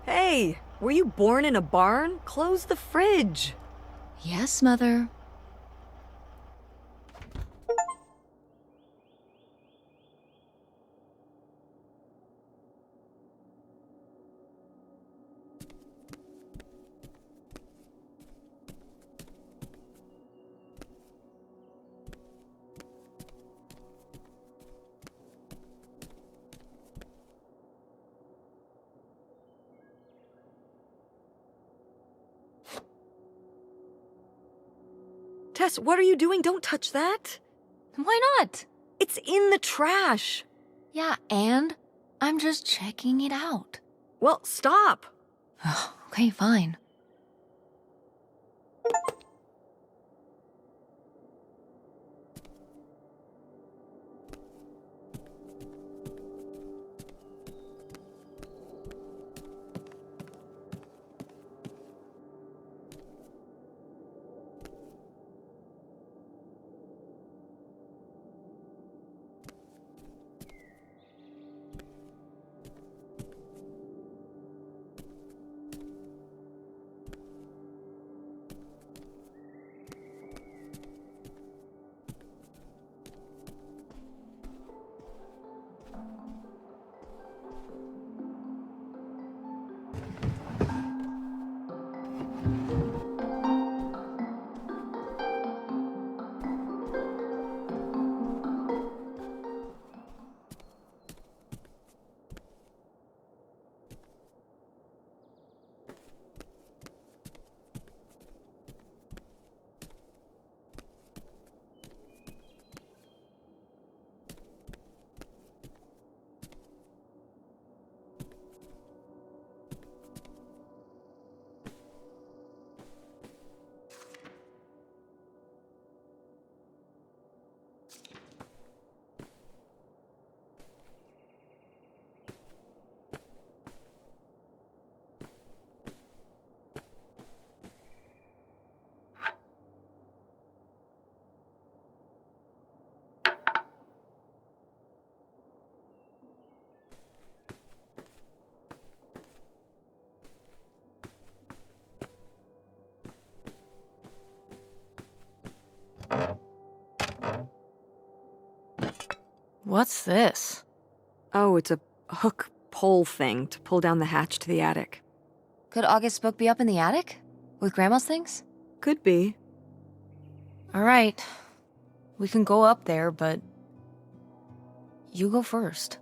Hey, were you born in a barn? Close the fridge. Yes, Mother. Tess, what are you doing? Don't touch that. Why not? It's in the trash. Yeah, and I'm just checking it out. Well, stop. Okay, fine. What's this? Oh, it's a hook pole thing to pull down the hatch to the attic. Could August's book be up in the attic? With Grandma's things? Could be. All right. We can go up there, but you go first.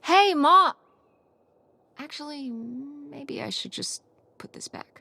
Hey, Ma! Actually, maybe I should just put this back.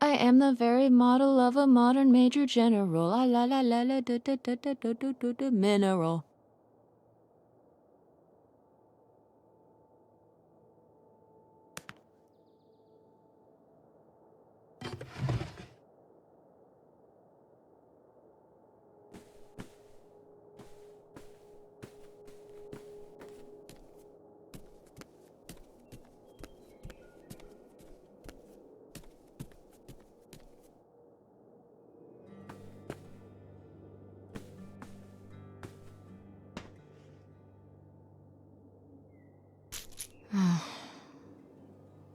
I am the very model of a modern major general. La la la la la da da da da da da da da mineral.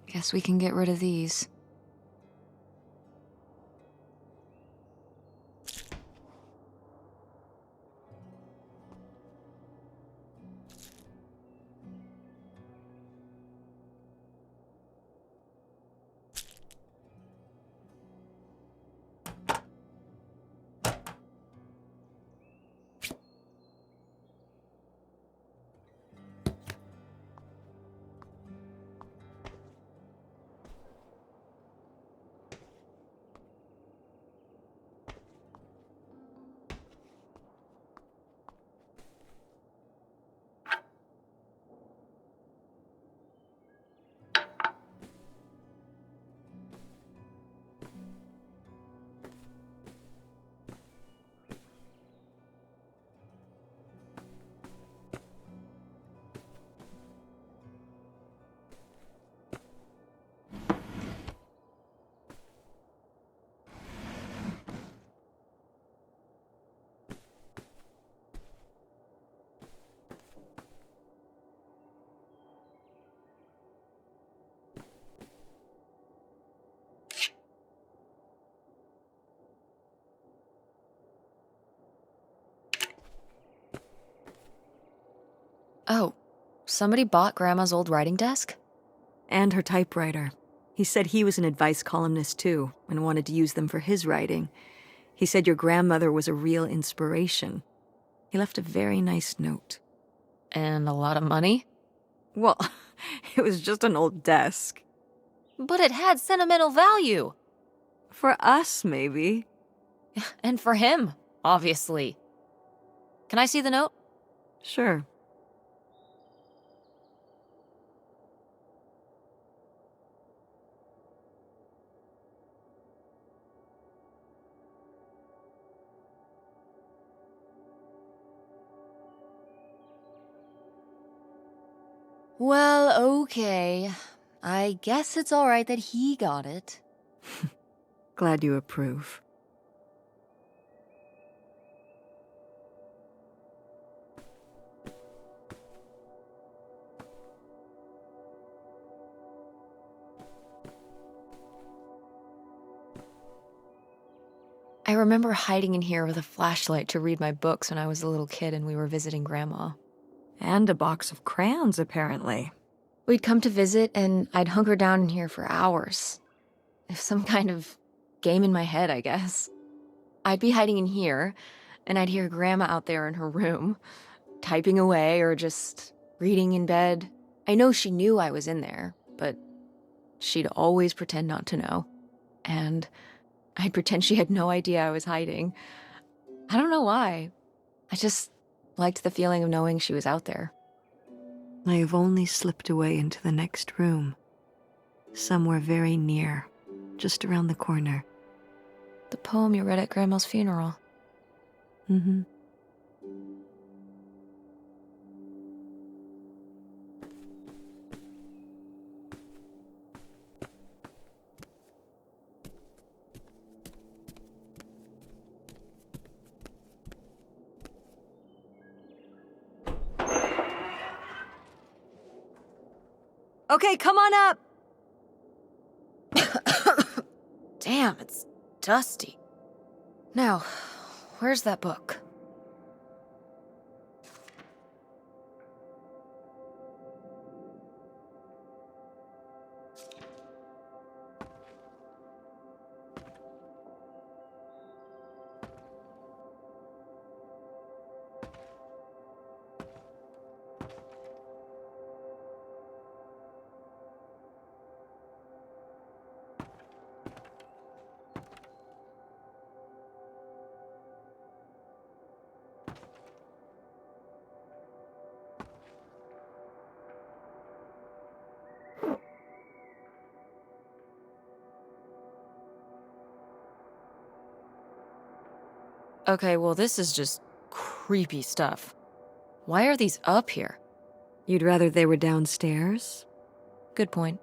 Guess we can get rid of these. Somebody bought Grandma's old writing desk? And her typewriter. He said he was an advice columnist too, and wanted to use them for his writing. He said your grandmother was a real inspiration. He left a very nice note. And a lot of money? Well, it was just an old desk. But it had sentimental value. For us, maybe. And for him, obviously. Can I see the note? Sure. Well, okay. I guess it's all right that he got it. Glad you approve. I remember hiding in here with a flashlight to read my books when I was a little kid and we were visiting Grandma. And a box of crayons, apparently. We'd come to visit and I'd hunker down in here for hours. Some kind of game in my head, I guess. I'd be hiding in here, and I'd hear Grandma out there in her room, typing away or just reading in bed. I know she knew I was in there, but she'd always pretend not to know. And I'd pretend she had no idea I was hiding. I don't know why. I just liked the feeling of knowing she was out there. I have only slipped away into the next room. Somewhere very near, just around the corner. The poem you read at Grandma's funeral. Mm-hmm. Okay, come on up! Damn, it's dusty. Now, where's that book? Okay, well, this is just creepy stuff. Why are these up here? You'd rather they were downstairs? Good point.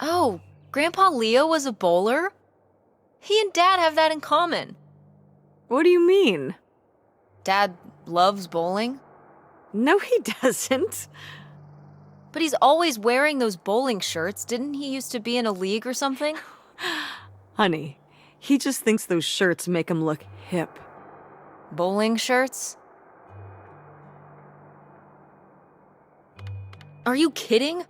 Oh, Grandpa Leo was a bowler? He and Dad have that in common. What do you mean? Dad loves bowling, No, he doesn't. but he's always wearing those bowling shirts. Didn't he used to be in a league or something? Honey, he just thinks those shirts make him look hip. Bowling shirts? Are you kidding?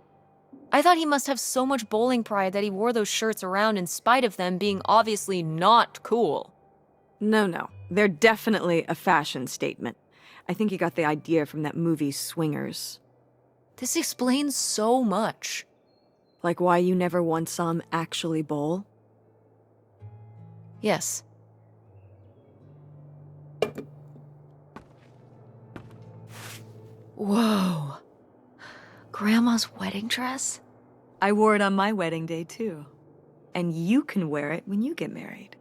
I thought he must have so much bowling pride that he wore those shirts around in spite of them being obviously not cool. No. They're definitely a fashion statement. I think he got the idea from that movie Swingers. This explains so much. Like why you never once saw him actually bowl? Yes. Whoa. Grandma's wedding dress? I wore it on my wedding day, too. And you can wear it when you get married.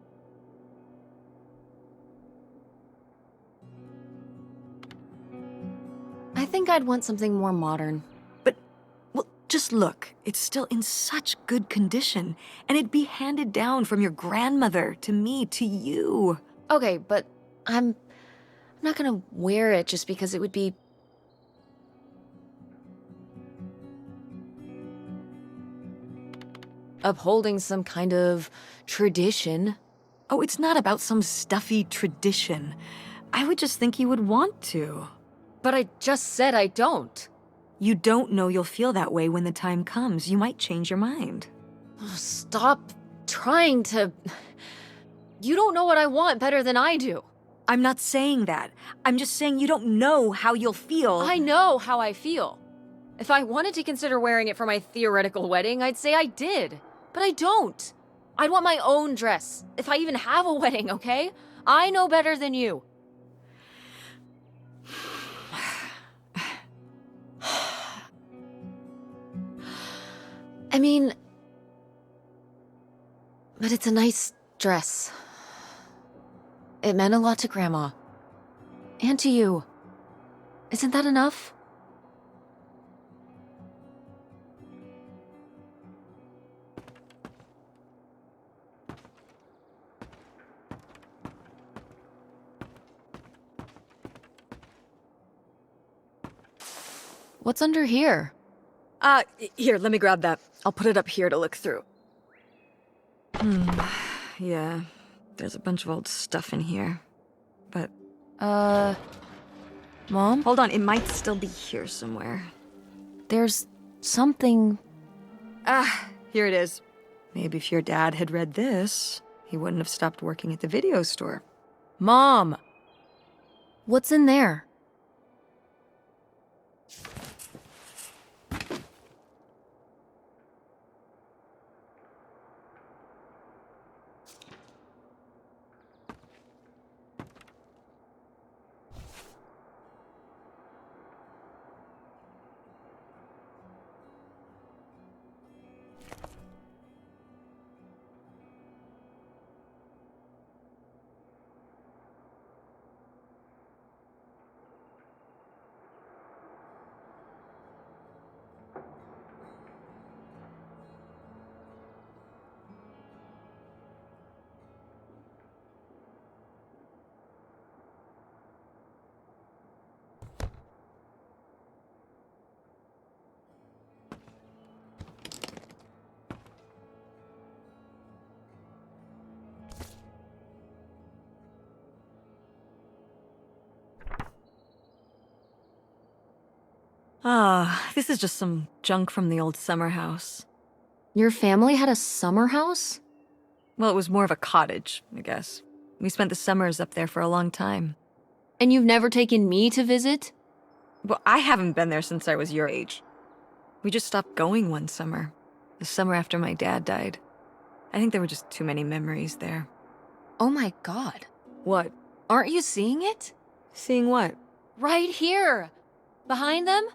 I think I'd want something more modern. Well, just look. It's still in such good condition. And it'd be handed down from your grandmother to me to you. Okay, but I'm not gonna wear it just because it would be... upholding some kind of tradition. Oh, it's not about some stuffy tradition. I would just think you would want to. But I just said I don't. You don't know you'll feel that way when the time comes. You might change your mind. Stop trying to... You don't know what I want better than I do. I'm not saying that. I'm just saying you don't know how you'll feel. I know how I feel. If I wanted to consider wearing it for my theoretical wedding, I'd say I did. But I don't. I'd want my own dress, if I even have a wedding, okay? I know better than you. I mean... But it's a nice dress. It meant a lot to Grandma. And to you. Isn't that enough? What's under here? Here, let me grab that. I'll put it up here to look through. Yeah, there's a bunch of old stuff in here. But... Mom? Hold on, it might still be here somewhere. There's something... Here it is. Maybe if your dad had read this, he wouldn't have stopped working at the video store. Mom! What's in there? This is just some junk from the old summer house. Your family had a summer house? Well, it was more of a cottage, I guess. We spent the summers up there for a long time. And you've never taken me to visit? Well, I haven't been there since I was your age. We just stopped going one summer. The summer after my dad died. I think there were just too many memories there. Oh my god. What? Aren't you seeing it? Seeing what? Right here! Behind them?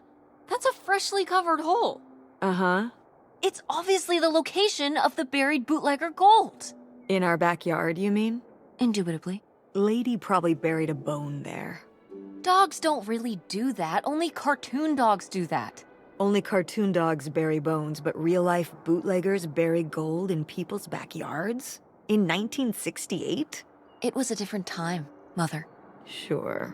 That's a freshly covered hole. Uh-huh. It's obviously the location of the buried bootlegger gold. In our backyard, you mean? Indubitably. Lady probably buried a bone there. Dogs don't really do that. Only cartoon dogs do that. Only cartoon dogs bury bones, but real-life bootleggers bury gold in people's backyards? In 1968? It was a different time, Mother. Sure.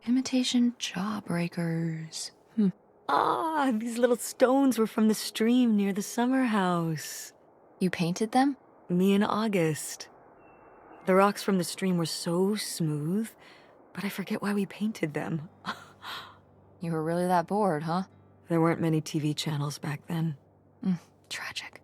Imitation jawbreakers. Ah, these little stones were from the stream near the summer house. You painted them? Me and August. The rocks from the stream were so smooth, but I forget why we painted them. You were really that bored, huh? There weren't many TV channels back then. Tragic.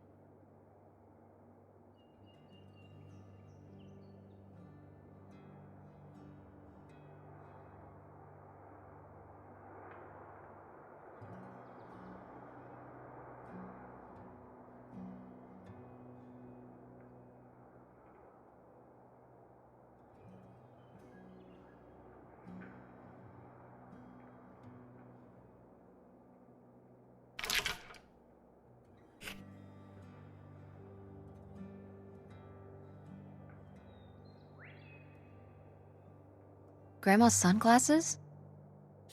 Grandma's sunglasses?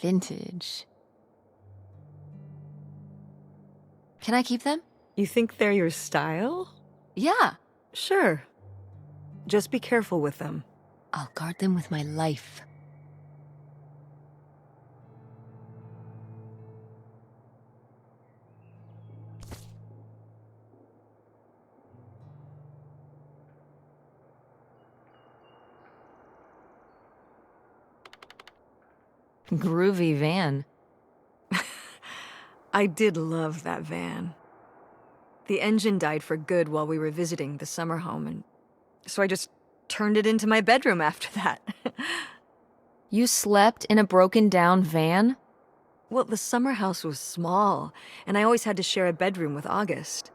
Vintage. Can I keep them? You think they're your style? Yeah. Sure. Just be careful with them. I'll guard them with my life. Groovy van. I did love that van. The engine died for good while we were visiting the summer home, and so I just turned it into my bedroom after that. You slept in a broken down van? Well, the summer house was small, and I always had to share a bedroom with August.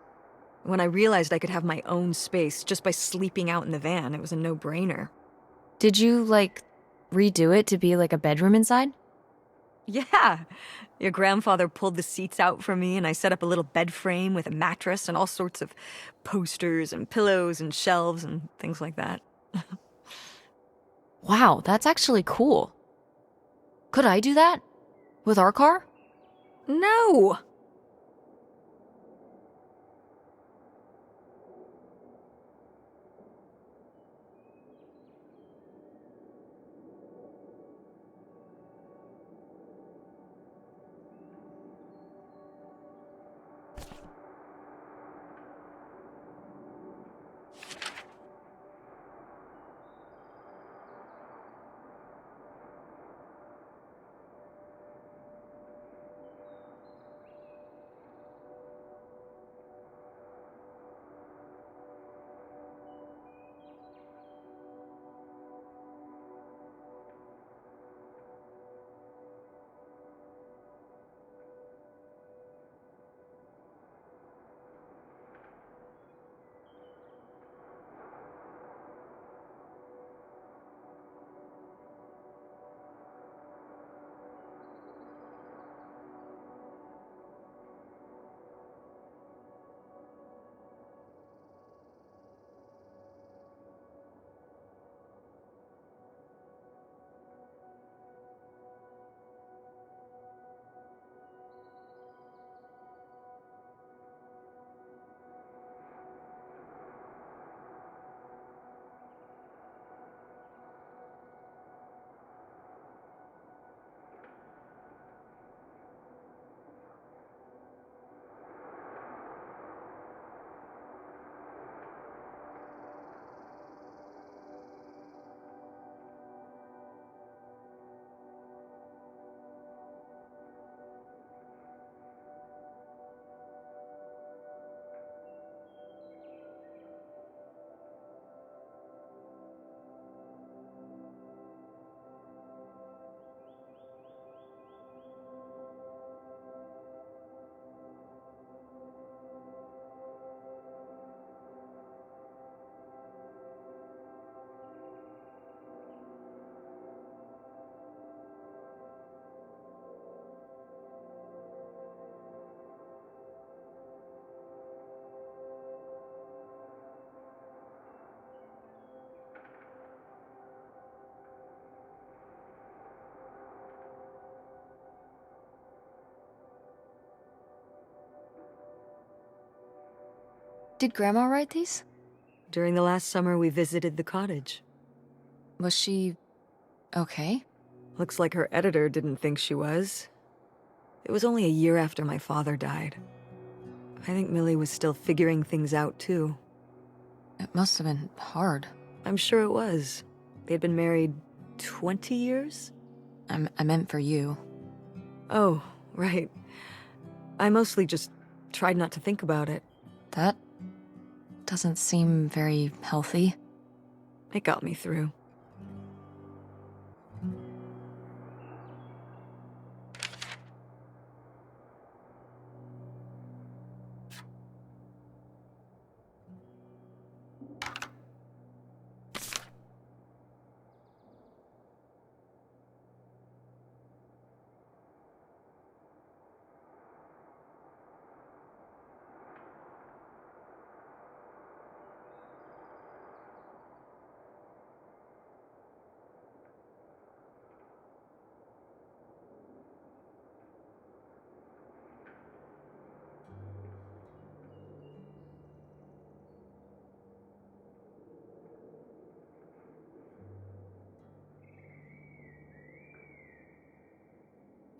When I realized I could have my own space just by sleeping out in the van, it was a no-brainer. Did you, redo it to be like a bedroom inside? Yeah. Your grandfather pulled the seats out for me, and I set up a little bed frame with a mattress and all sorts of posters and pillows and shelves and things like that. Wow, that's actually cool. Could I do that? With our car? No! Did Grandma write these? During the last summer we visited the cottage. Was she okay? Looks like her editor didn't think she was. It was only a year after my father died. I think Millie was still figuring things out, too. It must have been hard. I'm sure it was. They'd been married 20 years? I meant for you. Oh, right. I mostly just tried not to think about it. That doesn't seem very healthy. It got me through.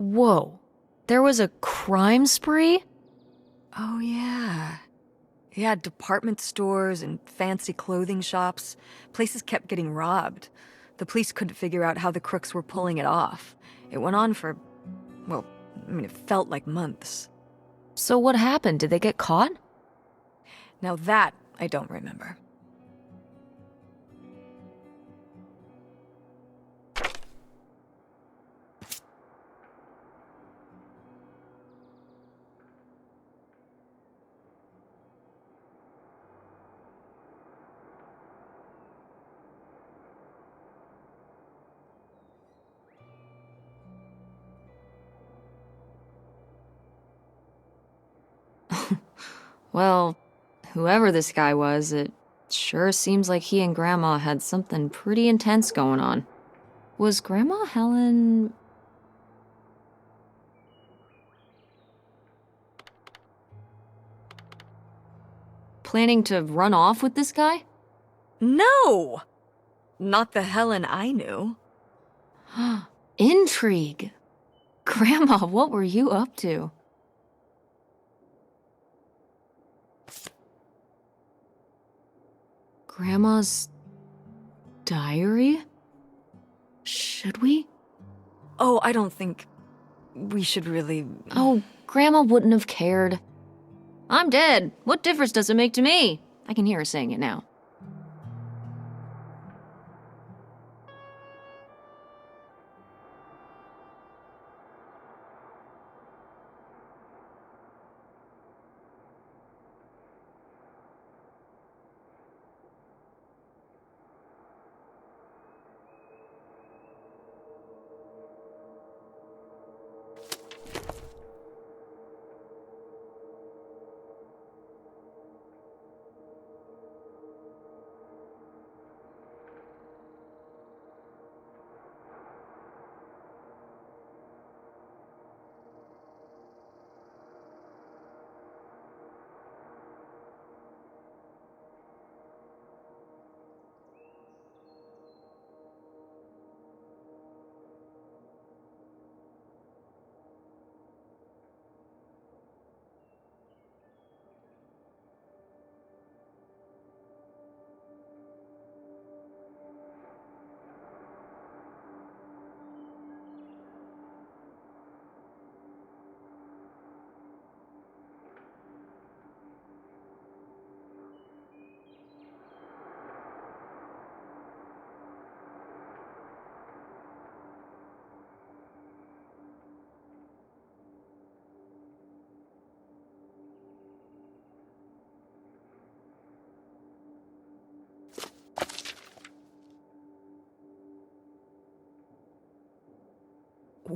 Whoa. There was a crime spree? Oh, yeah. Yeah, department stores and fancy clothing shops. Places kept getting robbed. The police couldn't figure out how the crooks were pulling it off. It went on for, well, it felt like months. So what happened? Did they get caught? Now that I don't remember. Well, whoever this guy was, it sure seems like he and Grandma had something pretty intense going on. Was Grandma Helen... planning to run off with this guy? No! Not the Helen I knew. Intrigue. Grandma, what were you up to? Grandma's diary? Should we? Oh, I don't think we should really... Oh, Grandma wouldn't have cared. I'm dead. What difference does it make to me? I can hear her saying it now.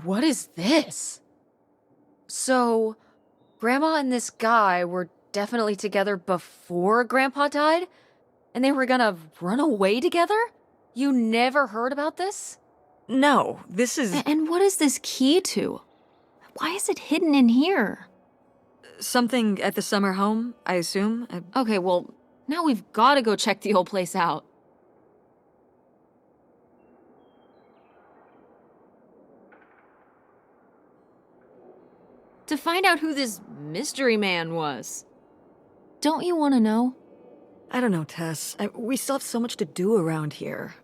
What is this? So, Grandma and this guy were definitely together before Grandpa died? And they were gonna run away together? You never heard about this? No, this is... And what is this key to? Why is it hidden in here? Something at the summer home, I assume. Okay, well, now we've gotta go check the old place out. To find out who this mystery man was. Don't you want to know? I don't know, Tess. We still have so much to do around here.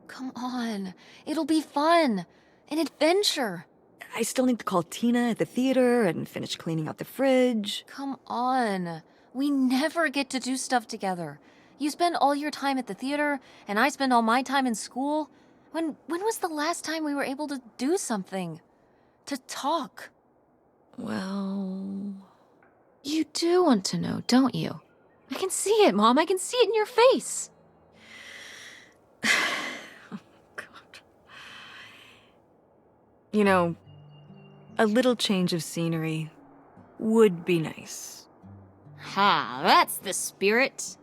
Come on. It'll be fun. An adventure. I still need to call Tina at the theater and finish cleaning out the fridge. Come on. We never get to do stuff together. You spend all your time at the theater, and I spend all my time in school. When was the last time we were able to do something? To talk? Well... You do want to know, don't you? I can see it, Mom. I can see it in your face. Oh, God. You know, a little change of scenery would be nice. Ha, that's the spirit.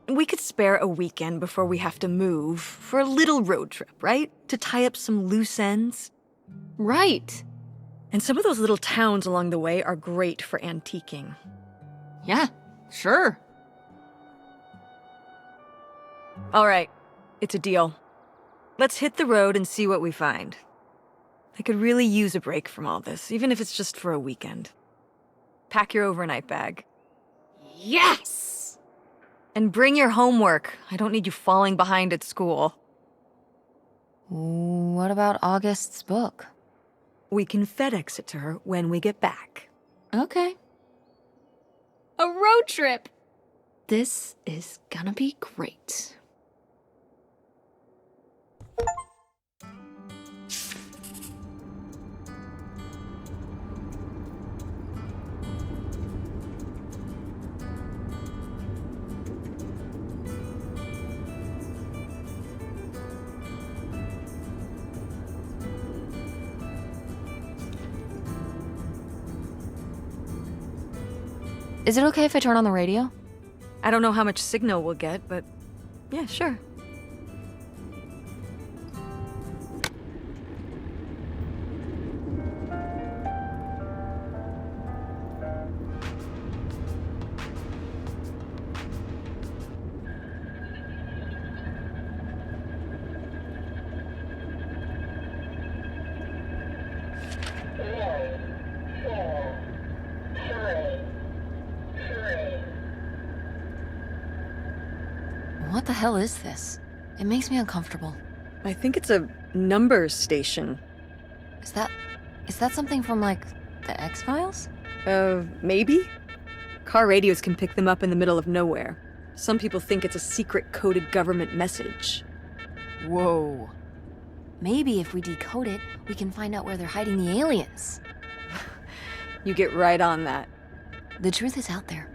We could spare a weekend before we have to move for a little road trip, right? To tie up some loose ends. Right. And some of those little towns along the way are great for antiquing. Yeah, sure. All right, it's a deal. Let's hit the road and see what we find. I could really use a break from all this, even if it's just for a weekend. Pack your overnight bag. Yes! And bring your homework. I don't need you falling behind at school. What about August's book? We can FedEx it to her when we get back. Okay. A road trip! This is gonna be great. Is it okay if I turn on the radio? I don't know how much signal we'll get, but yeah, sure. What the hell is this? It makes me uncomfortable. I think it's a numbers station. Is that something from, like, the X-Files? Maybe? Car radios can pick them up in the middle of nowhere. Some people think it's a secret coded government message. Whoa. Maybe if we decode it, we can find out where they're hiding the aliens. You get right on that. The truth is out there.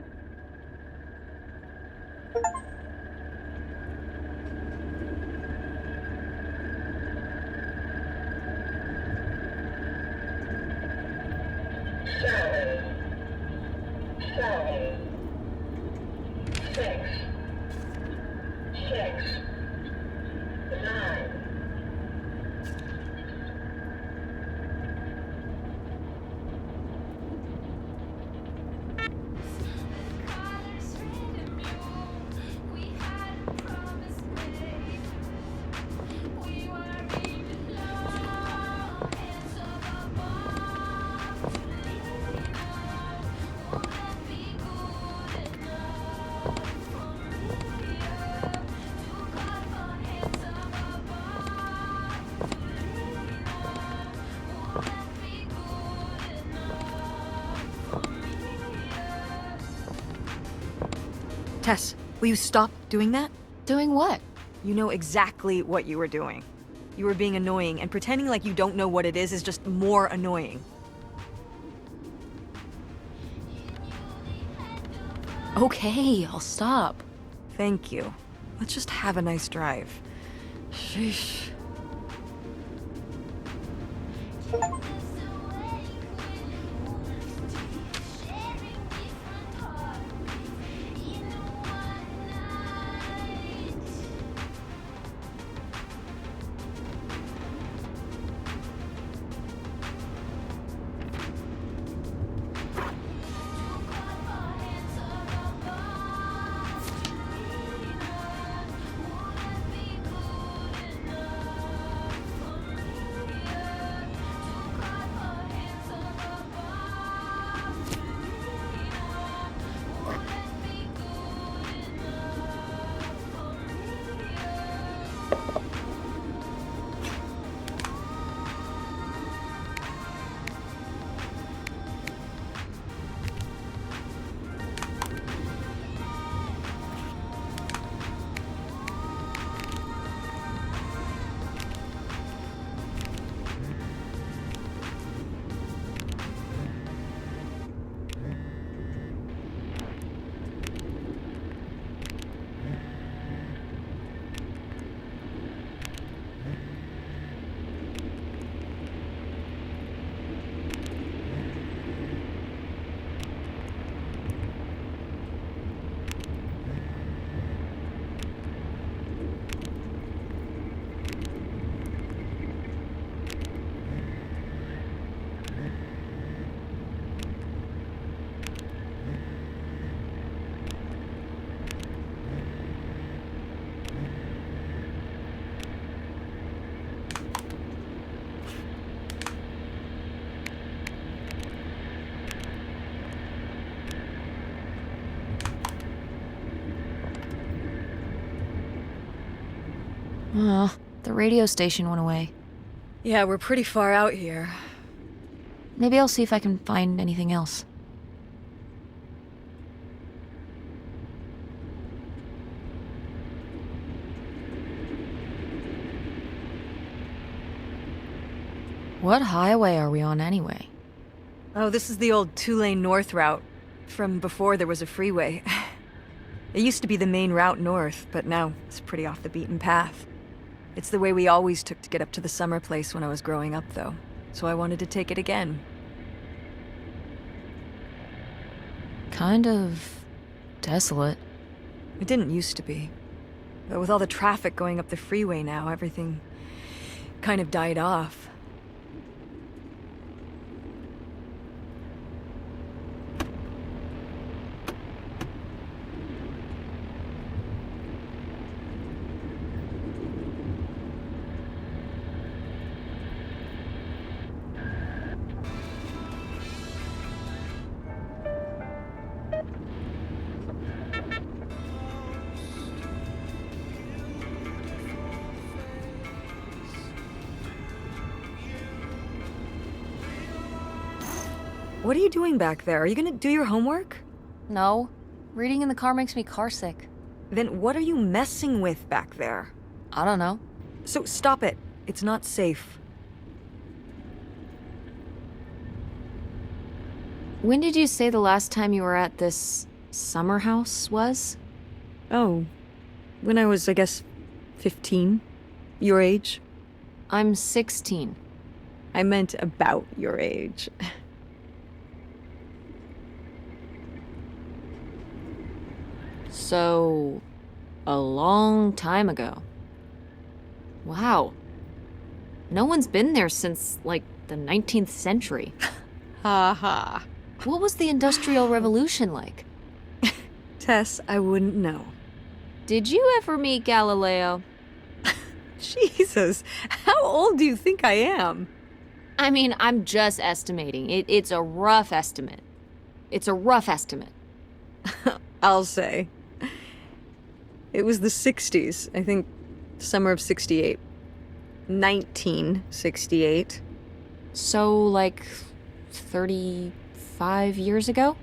Tess, will you stop doing that? Doing what? You know exactly what you were doing. You were being annoying, and pretending like you don't know what it is just more annoying. Okay, I'll stop. Thank you. Let's just have a nice drive. Sheesh. The radio station went away. Yeah, we're pretty far out here. Maybe I'll see if I can find anything else. What highway are we on anyway? Oh, this is the old two-lane north route, from before there was a freeway. It used to be the main route north, but now it's pretty off the beaten path. It's the way we always took to get up to the summer place when I was growing up, though. So I wanted to take it again. Kind of desolate. It didn't used to be. But with all the traffic going up the freeway now, everything kind of died off. What are you doing back there? Are you gonna do your homework? No. Reading in the car makes me carsick. Then what are you messing with back there? I don't know. So stop it. It's not safe. When did you say the last time you were at this summer house was? Oh, when I was, I guess, 15. Your age? I'm 16. I meant about your age. So, a long time ago. Wow. No one's been there since, like, the 19th century. Ha ha. What was the Industrial Revolution like? Tess, I wouldn't know. Did you ever meet Galileo? Jesus, how old do you think I am? I mean, I'm just estimating. It's a rough estimate. It's a rough estimate. I'll say. It was the 60s, I think, summer of 68. 1968. So, like, 35 years ago?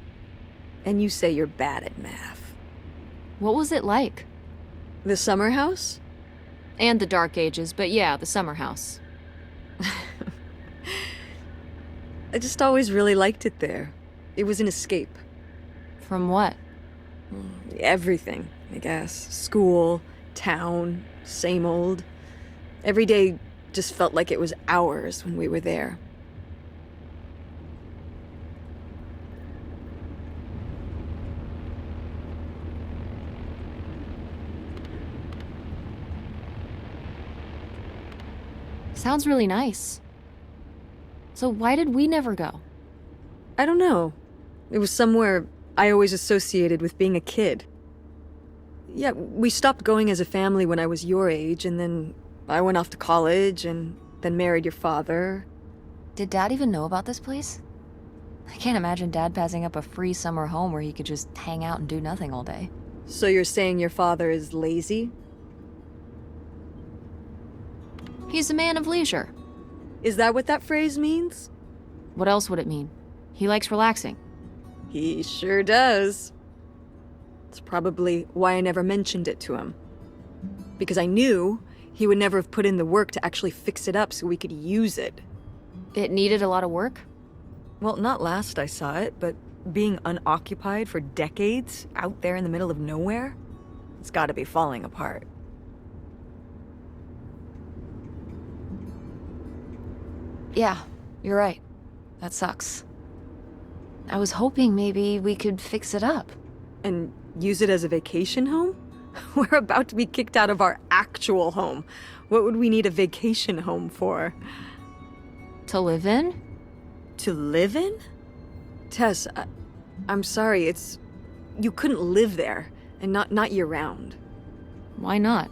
And you say you're bad at math. What was it like? The summer house? And the Dark Ages, but yeah, the summer house. I just always really liked it there. It was an escape. From what? Everything, I guess. School, town, same old. Every day just felt like it was hours when we were there. Sounds really nice. So why did we never go? I don't know. It was somewhere I always associated with being a kid. Yeah, we stopped going as a family when I was your age, and then I went off to college, and then married your father. Did Dad even know about this place? I can't imagine Dad passing up a free summer home where he could just hang out and do nothing all day. So you're saying your father is lazy? He's a man of leisure. Is that what that phrase means? What else would it mean? He likes relaxing. He sure does. It's probably why I never mentioned it to him. Because I knew he would never have put in the work to actually fix it up so we could use it. It needed a lot of work? Well, not last I saw it, but being unoccupied for decades out there in the middle of nowhere, it's gotta be falling apart. Yeah, you're right. That sucks. I was hoping maybe we could fix it up. And use it as a vacation home? We're about to be kicked out of our actual home. What would we need a vacation home for? To live in? To live in? Tess, I'm sorry, you couldn't live there, and not year-round. Why not?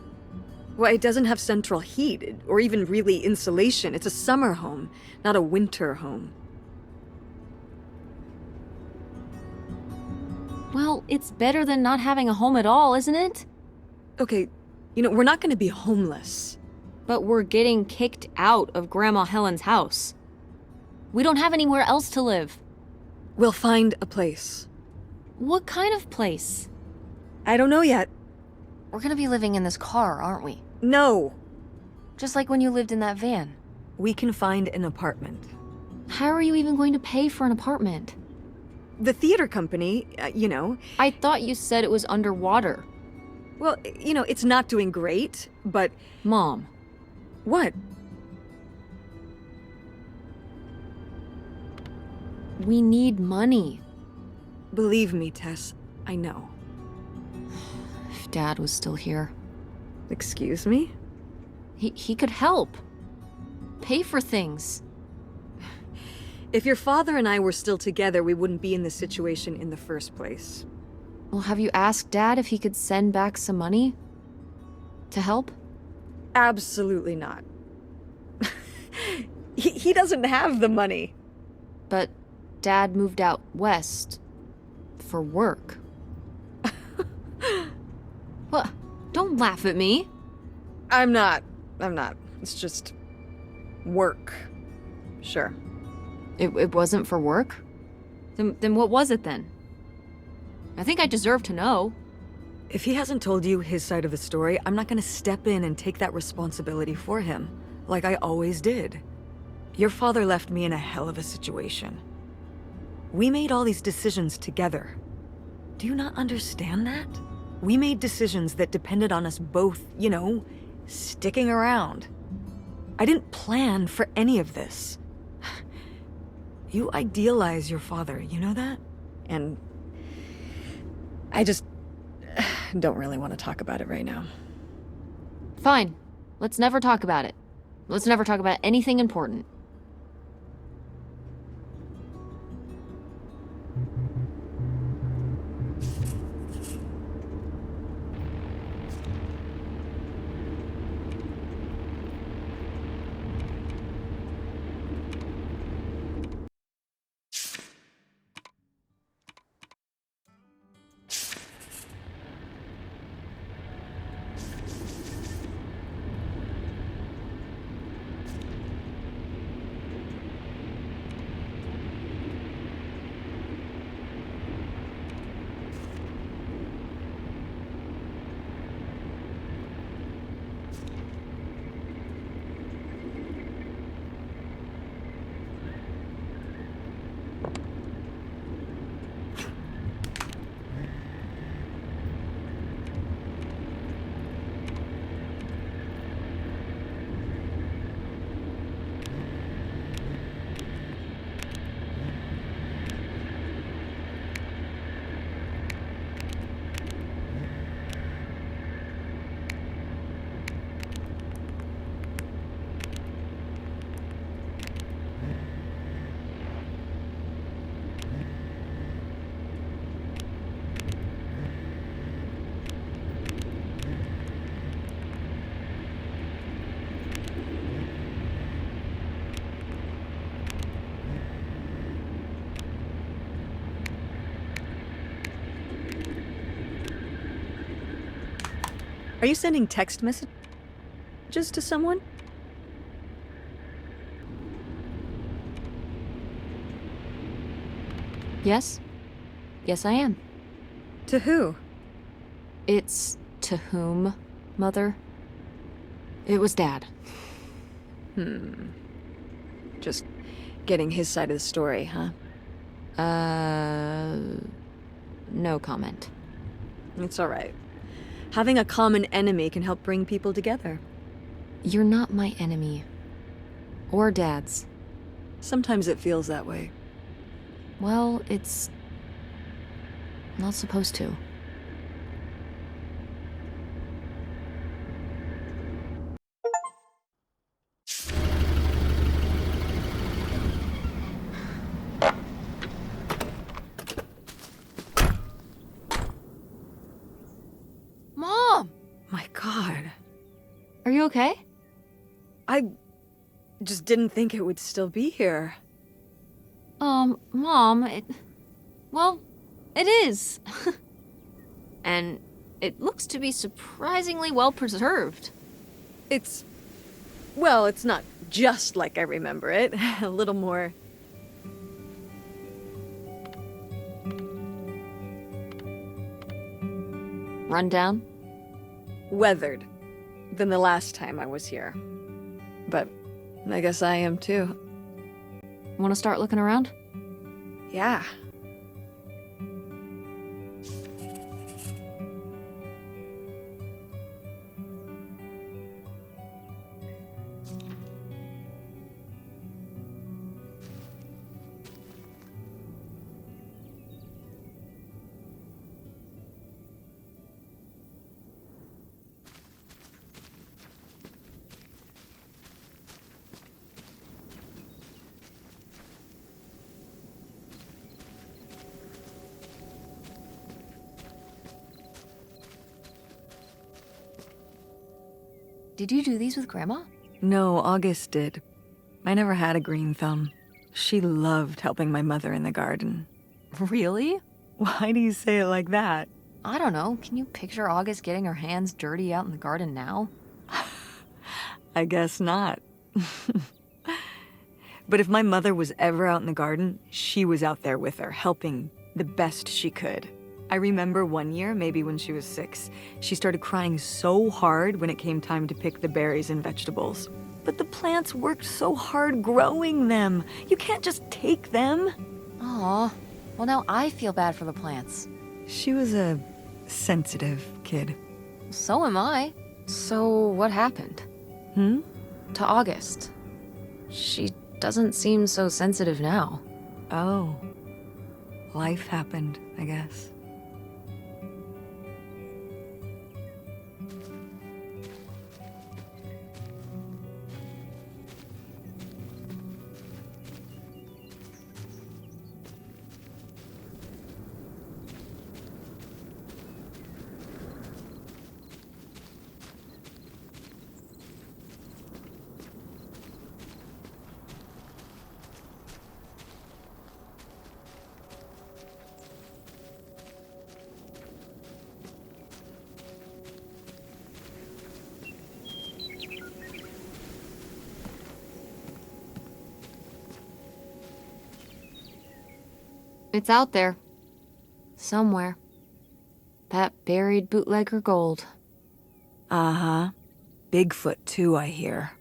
Well, it doesn't have central heat, or even really insulation. It's a summer home, not a winter home. Well, it's better than not having a home at all, isn't it? Okay, We're not gonna be homeless. But we're getting kicked out of Grandma Helen's house. We don't have anywhere else to live. We'll find a place. What kind of place? I don't know yet. We're gonna be living in this car, aren't we? No. Just like when you lived in that van. We can find an apartment. How are you even going to pay for an apartment? The theater company, I thought you said it was underwater. well, it's not doing great, but... Mom. What? We need money. Believe me, Tess, I know. If Dad was still here. Excuse me? He could help. Pay for things. If your father and I were still together, we wouldn't be in this situation in the first place. Well, have you asked Dad if he could send back some money? To help? Absolutely not. He doesn't have the money. But Dad moved out west. For work. What? Don't laugh at me. I'm not. It's just... work. Sure. It wasn't for work? Then what was it then? I think I deserve to know. If he hasn't told you his side of the story, I'm not gonna step in and take that responsibility for him, like I always did. Your father left me in a hell of a situation. We made all these decisions together. Do you not understand that? We made decisions that depended on us both, sticking around. I didn't plan for any of this. You idealize your father, you know that? And I just don't really want to talk about it right now. Fine. Let's never talk about it. Let's never talk about anything important. Are you sending text messages to someone? Yes? Yes, I am. To who? It's to whom, Mother? It was Dad. Just getting his side of the story, huh? No comment. It's all right. Having a common enemy can help bring people together. You're not my enemy. Or Dad's. Sometimes it feels that way. Well, it's not supposed to. Mom! My God. Are you okay? I just didn't think it would still be here. Mom, well, it is. And It looks to be surprisingly well preserved. Well, it's not just like I remember it. A little more... Run down? weathered than the last time I was here. But I guess I am too. Want to start looking around? Yeah. Did you do these with Grandma? No, August did. I never had a green thumb. She loved helping my mother in the garden. Really? Why do you say it like that? I don't know. Can you picture August getting her hands dirty out in the garden now? I guess not. But if my mother was ever out in the garden, she was out there with her, helping the best she could. I remember one year, maybe when she was 6, she started crying so hard when it came time to pick the berries and vegetables. But the plants worked so hard growing them. You can't just take them. Aw. Well, now I feel bad for the plants. She was a sensitive kid. So am I. So what happened? To August? She doesn't seem so sensitive now. Oh. Life happened, I guess. It's out there. Somewhere. That buried bootlegger gold. Uh-huh. Bigfoot, too, I hear.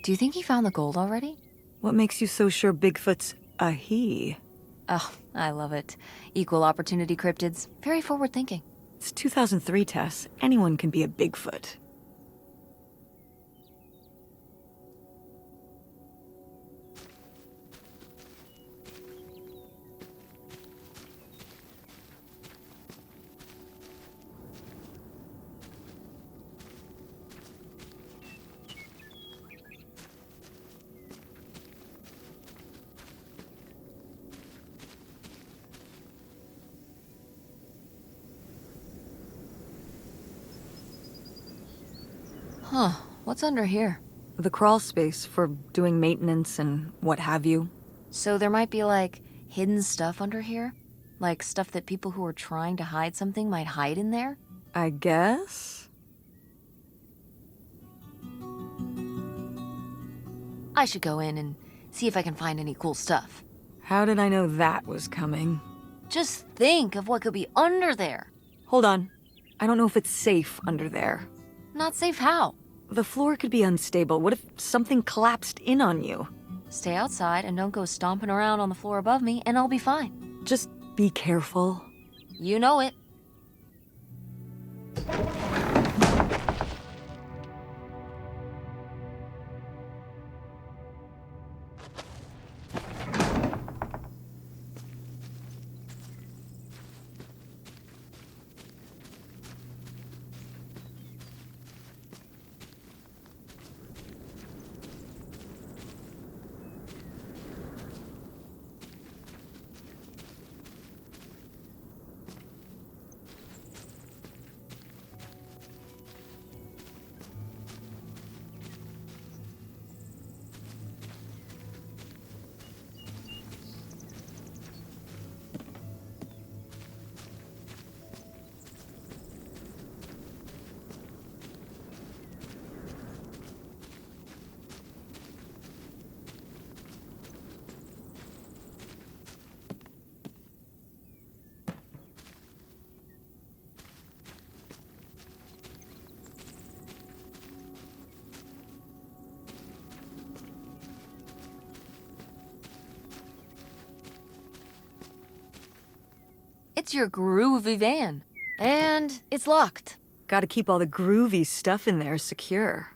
Do you think he found the gold already? What makes you so sure Bigfoot's a he? Oh, I love it. Equal opportunity cryptids. Very forward thinking. It's 2003, Tess. Anyone can be a Bigfoot. Huh. What's under here? The crawl space for doing maintenance and what have you. So there might be, like, hidden stuff under here? Like stuff that people who are trying to hide something might hide in there? I guess? I should go in and see if I can find any cool stuff. How did I know that was coming? Just think of what could be under there. Hold on. I don't know if it's safe under there. Not safe how? The floor could be unstable. What if something collapsed in on you? Stay outside and don't go stomping around on the floor above me, and I'll be fine. Just be careful. You know it. It's your groovy van. And it's locked. Gotta keep all the groovy stuff in there secure.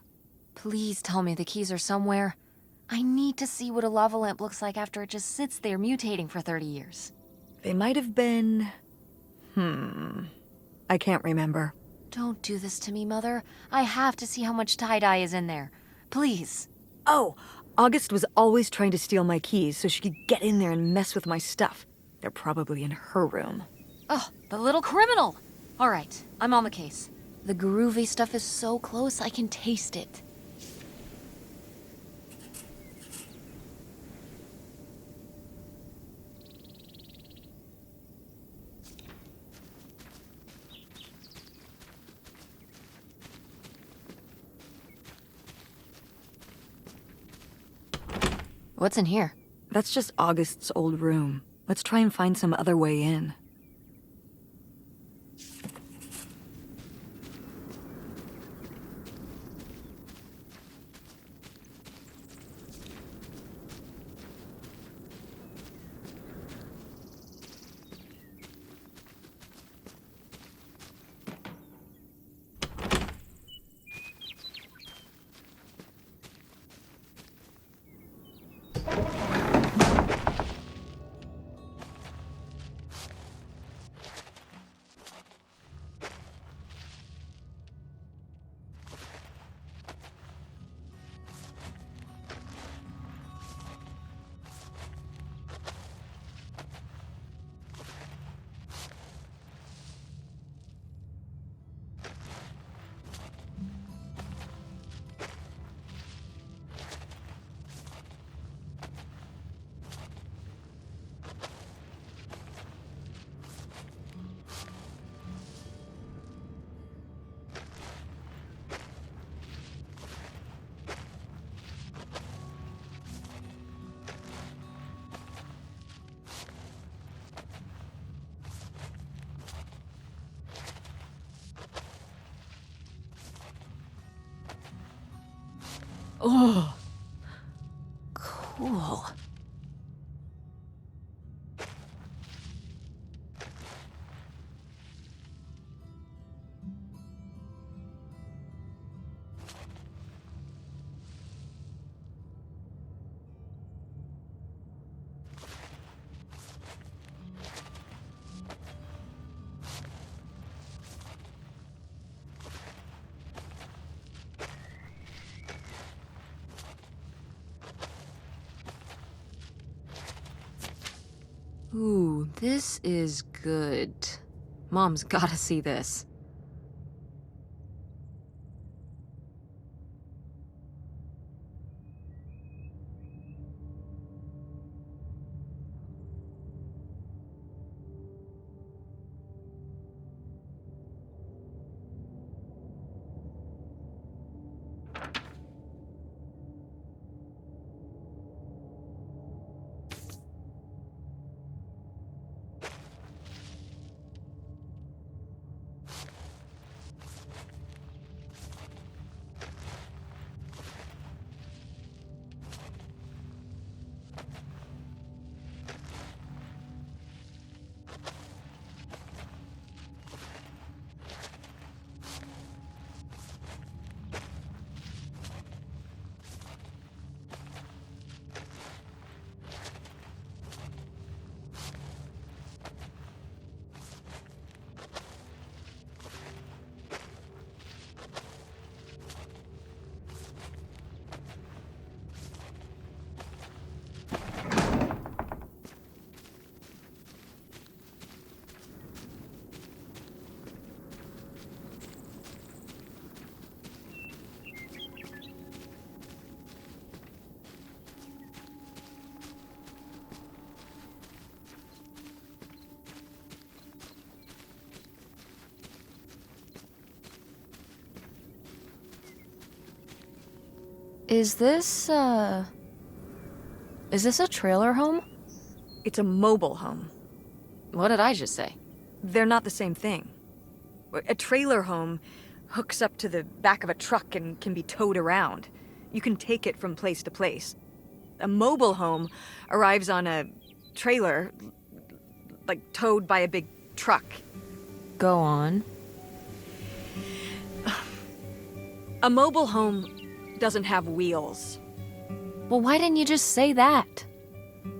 Please tell me the keys are somewhere. I need to see what a lava lamp looks like after it just sits there mutating for 30 years. They might have been... I can't remember. Don't do this to me, Mother. I have to see how much tie-dye is in there. Please. Oh, August was always trying to steal my keys so she could get in there and mess with my stuff. They're probably in her room. Oh, the little criminal! All right, I'm on the case. The groovy stuff is so close, I can taste it. What's in here? That's just August's old room. Let's try and find some other way in. Oh, cool. Ooh, this is good. Mom's gotta see this. Is this a trailer home? It's a mobile home. What did I just say? They're not the same thing. A trailer home hooks up to the back of a truck and can be towed around. You can take it from place to place. A mobile home arrives on a trailer, like towed by a big truck. Go on. A mobile home doesn't have wheels. Well, why didn't you just say that?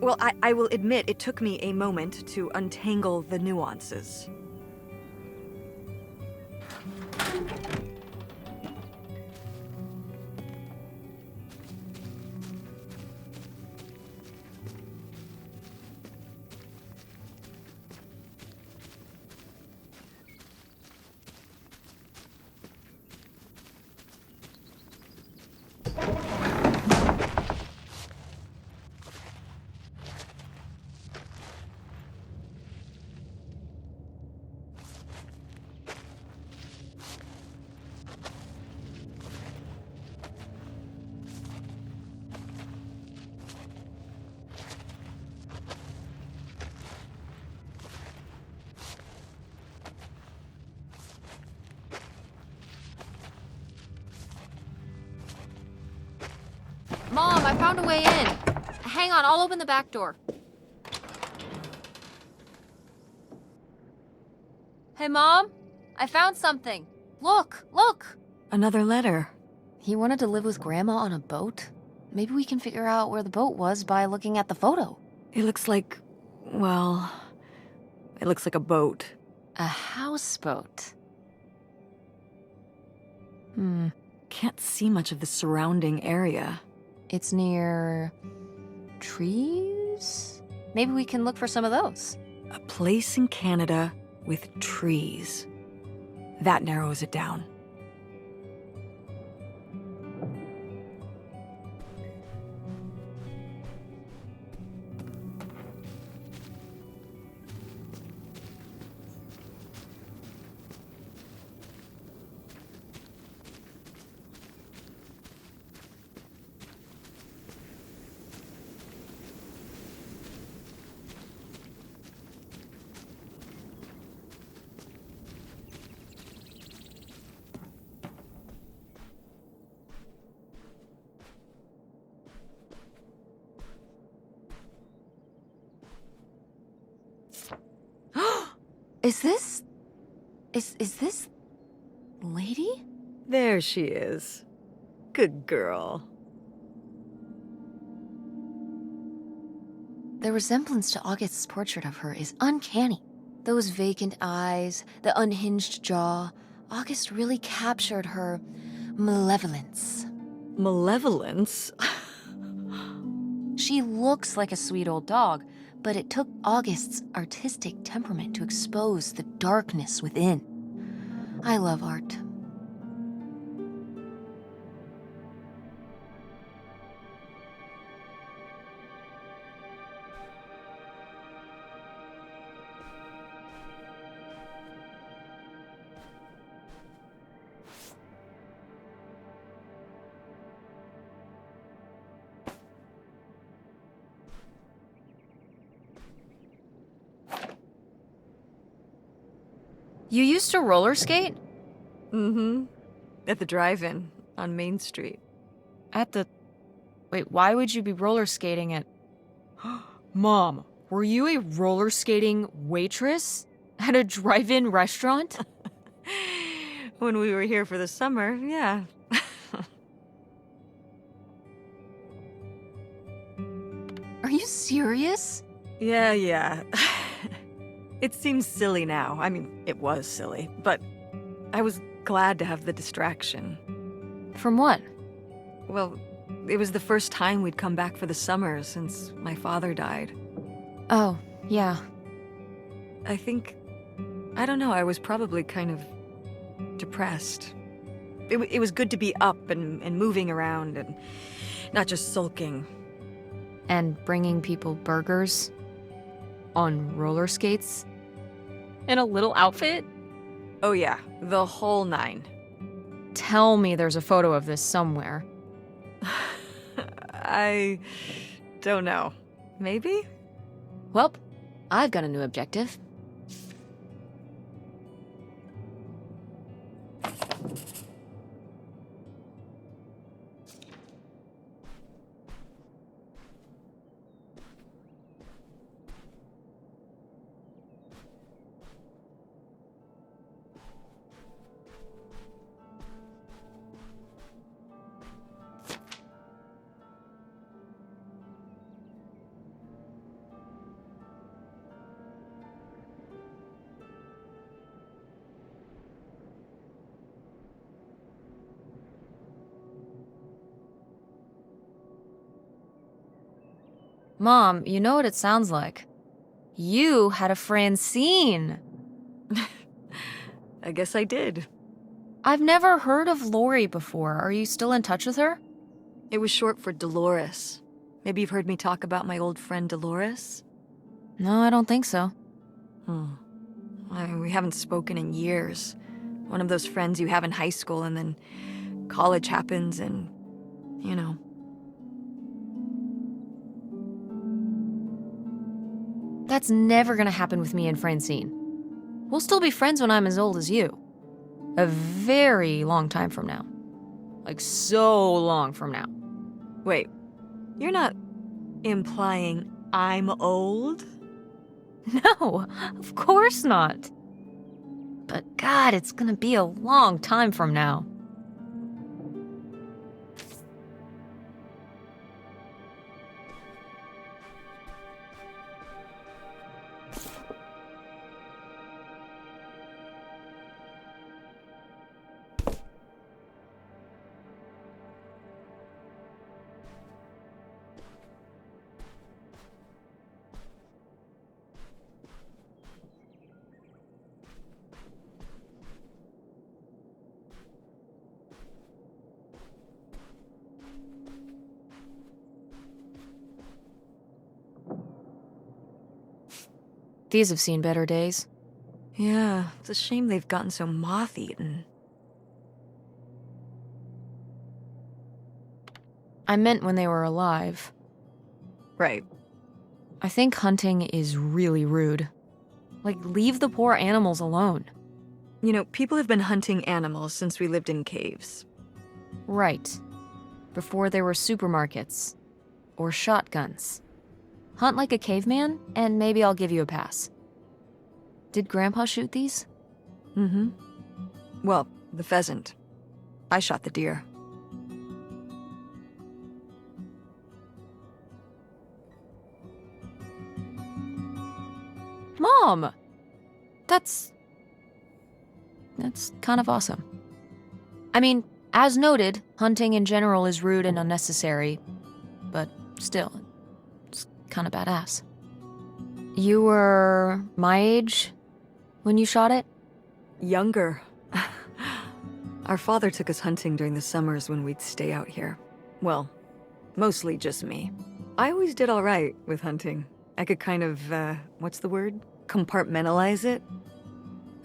Well, I will admit it took me a moment to untangle the nuances. Mom, I found a way in. Hang on, I'll open the back door. Hey, Mom, I found something. Look, look. Another letter. He wanted to live with Grandma on a boat? Maybe we can figure out where the boat was by looking at the photo. It looks like, well, it looks like a boat. A houseboat. Can't see much of the surrounding area. It's near trees? Maybe we can look for some of those. A place in Canada with trees. That narrows it down. Is this lady? There she is. Good girl. The resemblance to August's portrait of her is uncanny. Those vacant eyes, the unhinged jaw. August really captured her malevolence. Malevolence? She looks like a sweet old dog, but it took August's artistic temperament to expose the darkness within. I love art. You used to roller skate? Mm-hmm. At the drive-in on Main Street. Wait, why would you be roller skating at... Mom, were you a roller skating waitress at a drive-in restaurant? When we were here for the summer, yeah. Are you serious? Yeah. It seems silly now. I mean, it was silly, but I was glad to have the distraction. From what? Well, it was the first time we'd come back for the summer since my father died. Oh, yeah. I think, I don't know, I was probably kind of depressed. It was good to be up and moving around and not just sulking. And bringing people burgers? On roller skates? In a little outfit? Oh yeah, the whole 9. Tell me there's a photo of this somewhere. I don't know. Maybe? Well, I've got a new objective. Mom, you know what it sounds like. You had a Francine. I guess I did. I've never heard of Lori before. Are you still in touch with her? It was short for Dolores. Maybe you've heard me talk about my old friend Dolores? No, I don't think so. We haven't spoken in years. One of those friends you have in high school and then college happens and, you know. That's never gonna happen with me and Francine. We'll still be friends when I'm as old as you. A very long time from now. Like, so long from now. Wait, you're not implying I'm old? No, of course not. But God, it's gonna be a long time from now. These have seen better days. Yeah, it's a shame they've gotten so moth-eaten. I meant when they were alive. Right. I think hunting is really rude. Like, leave the poor animals alone. You know, people have been hunting animals since we lived in caves. Right. Before there were supermarkets. Or shotguns. Hunt like a caveman, and maybe I'll give you a pass. Did Grandpa shoot these? Mm-hmm. Well, the pheasant. I shot the deer. Mom! That's kind of awesome. I mean, as noted, hunting in general is rude and unnecessary, but still, it's kind of badass. You were my age when you shot it? Younger. Our father took us hunting during the summers when we'd stay out here. Well, mostly just me. I always did all right with hunting. I could kind of, what's the word? Compartmentalize it?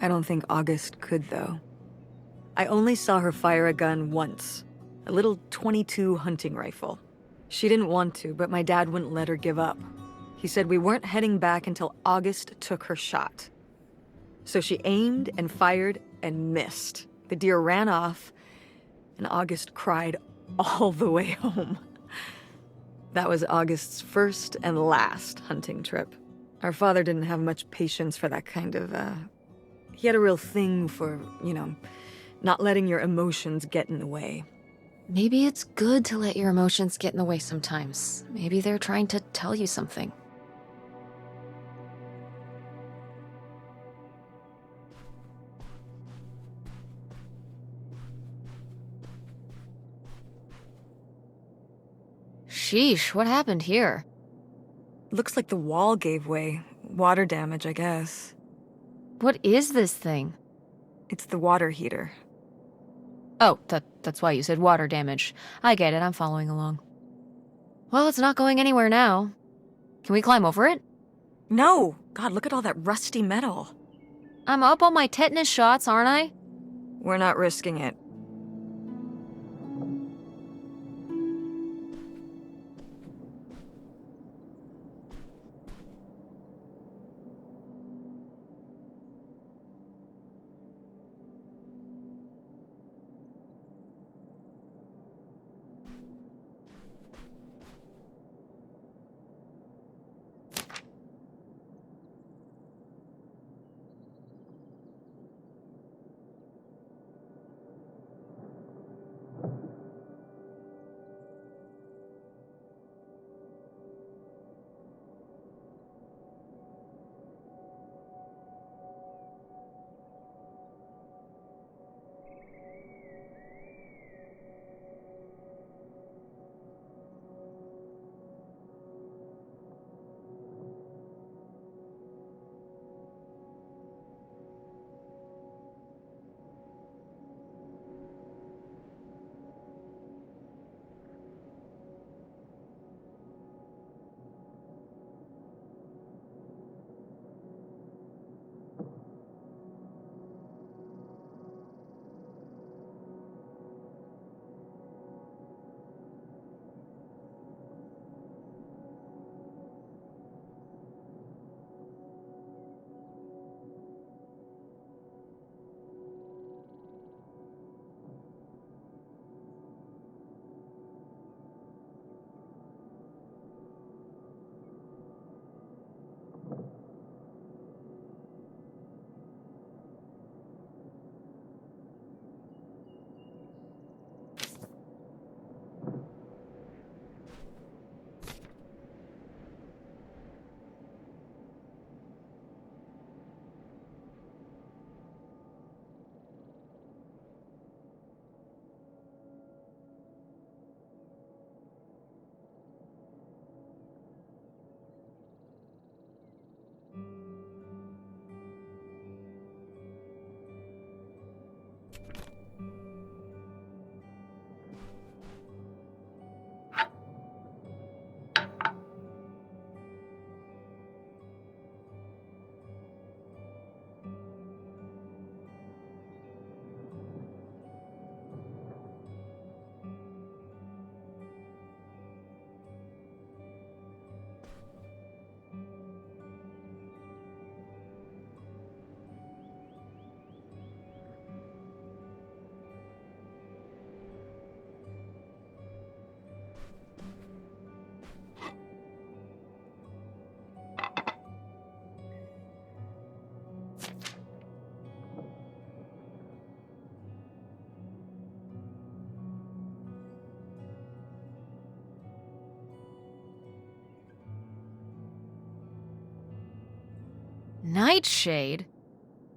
I don't think August could, though. I only saw her fire a gun once. A little .22 hunting rifle. She didn't want to, but my dad wouldn't let her give up. He said we weren't heading back until August took her shot. So she aimed and fired and missed. The deer ran off, and August cried all the way home. That was August's first and last hunting trip. Our father didn't have much patience for that kind of, He had a real thing for, you know, not letting your emotions get in the way. Maybe it's good to let your emotions get in the way sometimes. Maybe they're trying to tell you something. Sheesh, what happened here? Looks like the wall gave way. Water damage, I guess. What is this thing? It's the water heater. Oh, that's why you said water damage. I get it, I'm following along. Well, it's not going anywhere now. Can we climb over it? No! God, look at all that rusty metal. I'm up on my tetanus shots, aren't I? We're not risking it. Nightshade?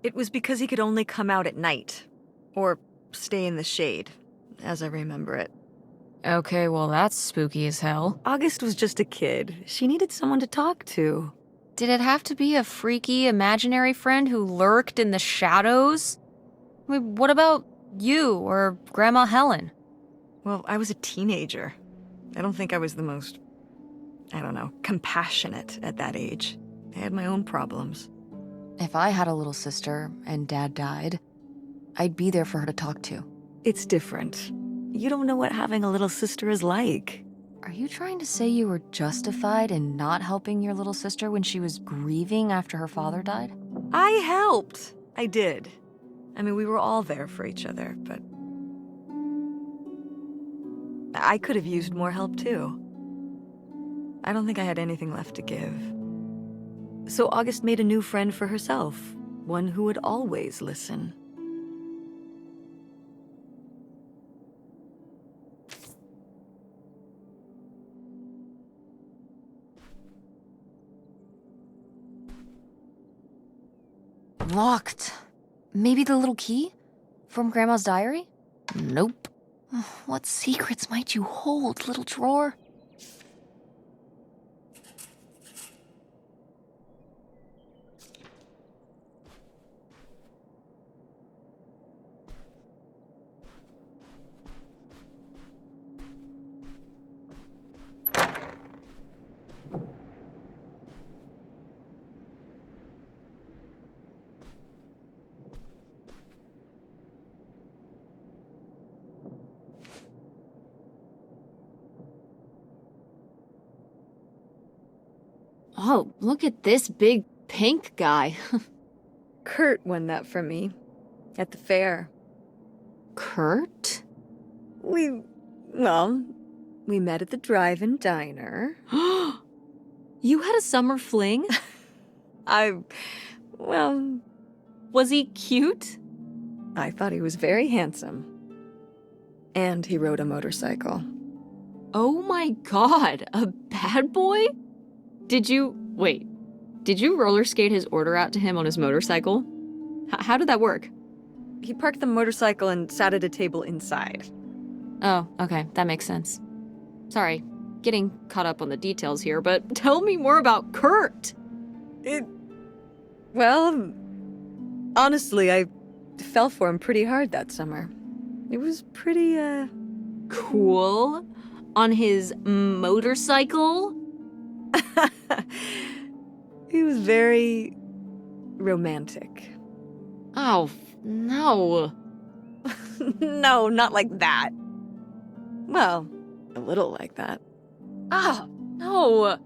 It was because he could only come out at night. Or stay in the shade, as I remember it. Okay, well that's spooky as hell. August was just a kid. She needed someone to talk to. Did it have to be a freaky, imaginary friend who lurked in the shadows? I mean, what about you or Grandma Helen? Well, I was a teenager. I don't think I was the most, compassionate at that age. I had my own problems. If I had a little sister and Dad died, I'd be there for her to talk to. It's different. You don't know what having a little sister is like. Are you trying to say you were justified in not helping your little sister when she was grieving after her father died? I helped. I did. I mean, we were all there for each other, but I could have used more help too. I don't think I had anything left to give. So August made a new friend for herself, one who would always listen. Locked. Maybe the little key? From Grandma's diary? Nope. What secrets might you hold, little drawer? Oh, look at this big pink guy. Kurt won that from me at the fair. Kurt? We met at the drive-in diner. You had a summer fling? Was he cute? I thought he was very handsome. And he rode a motorcycle. Oh my god, a bad boy? Did you roller skate his order out to him on his motorcycle? How did that work? He parked the motorcycle and sat at a table inside. Oh, okay, that makes sense. Sorry, getting caught up on the details here, but tell me more about Kurt! Honestly, I fell for him pretty hard that summer. It was pretty, Cool? On his motorcycle? He was very romantic. Oh, no. No, not like that. Well, a little like that. Ah, no.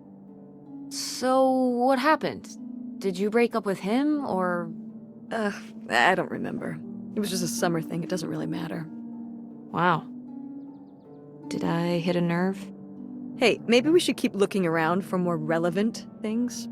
So, what happened? Did you break up with him, or? I don't remember. It was just a summer thing. It doesn't really matter. Wow. Did I hit a nerve? Hey, maybe we should keep looking around for more relevant things.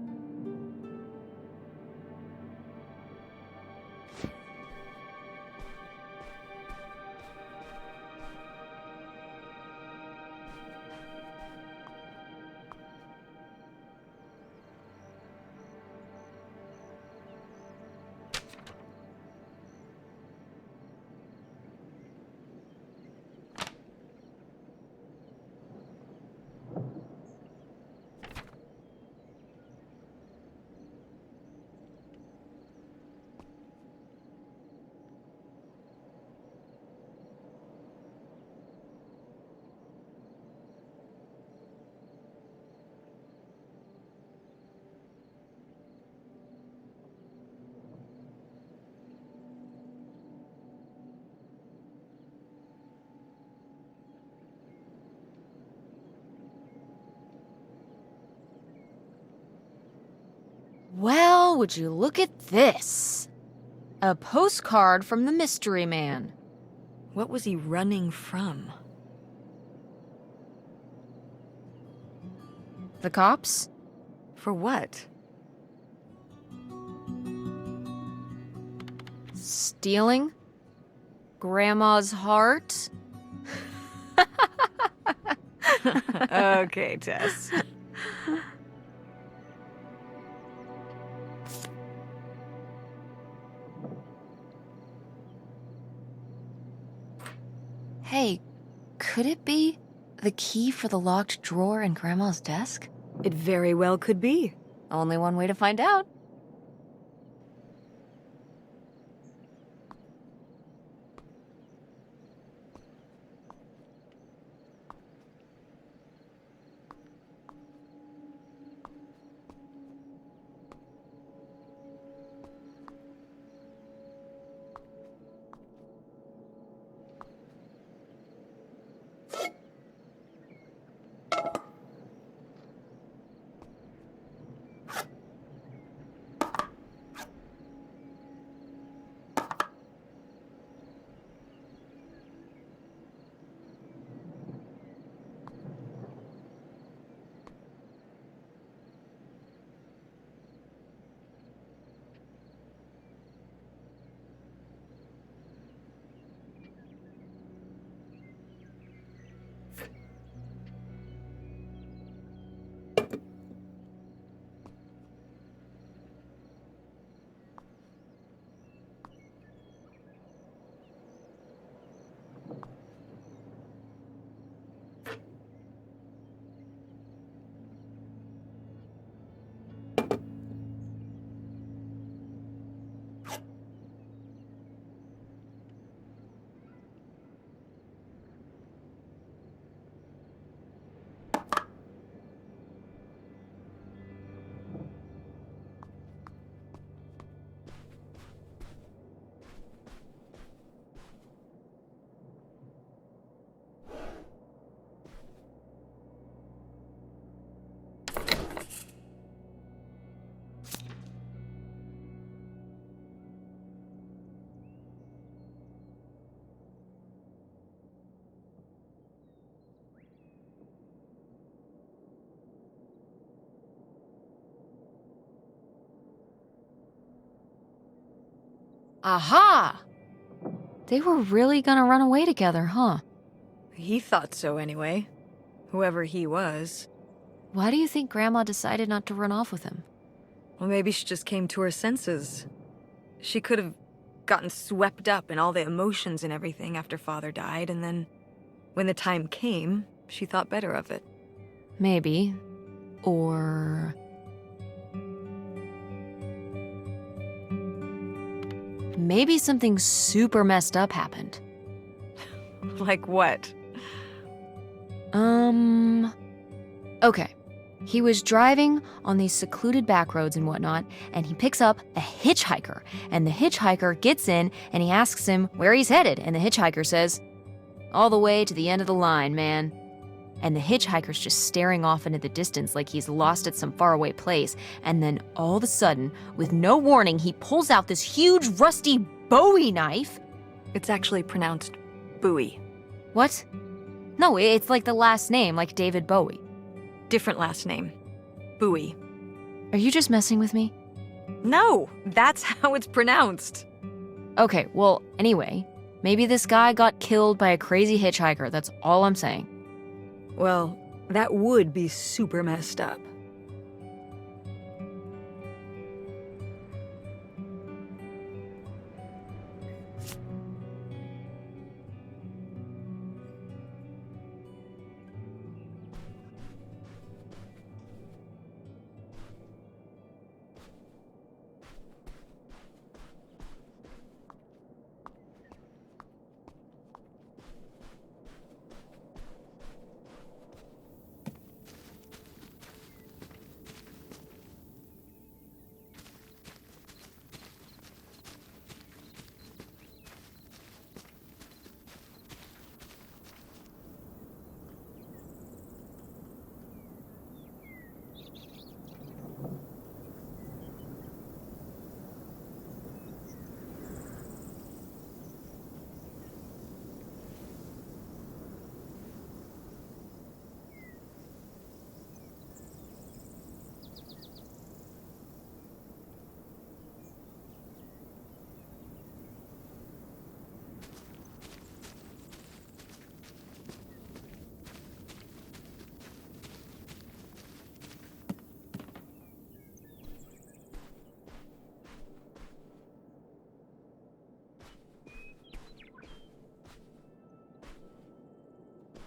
Well, would you look at this? A postcard from the mystery man. What was he running from? The cops? For what? Stealing? Grandma's heart? Okay, Tess. The key for the locked drawer in Grandma's desk? It very well could be. Only one way to find out. Aha! They were really gonna run away together, huh? He thought so anyway. Whoever he was. Why do you think Grandma decided not to run off with him? Well, maybe she just came to her senses. She could have gotten swept up in all the emotions and everything after Father died, and then, when the time came, she thought better of it. Maybe. Or... maybe something super messed up happened. Like what? Okay. He was driving on these secluded back roads and whatnot, and he picks up a hitchhiker. And the hitchhiker gets in, and he asks him where he's headed. And the hitchhiker says, "All the way to the end of the line, man." And the hitchhiker's just staring off into the distance like he's lost at some faraway place. And then all of a sudden, with no warning, he pulls out this huge rusty Bowie knife. It's actually pronounced Bowie. What? No, it's like the last name, like David Bowie. Different last name. Bowie. Are you just messing with me? No, that's how it's pronounced. Okay, well, anyway, maybe this guy got killed by a crazy hitchhiker. That's all I'm saying. Well, that would be super messed up.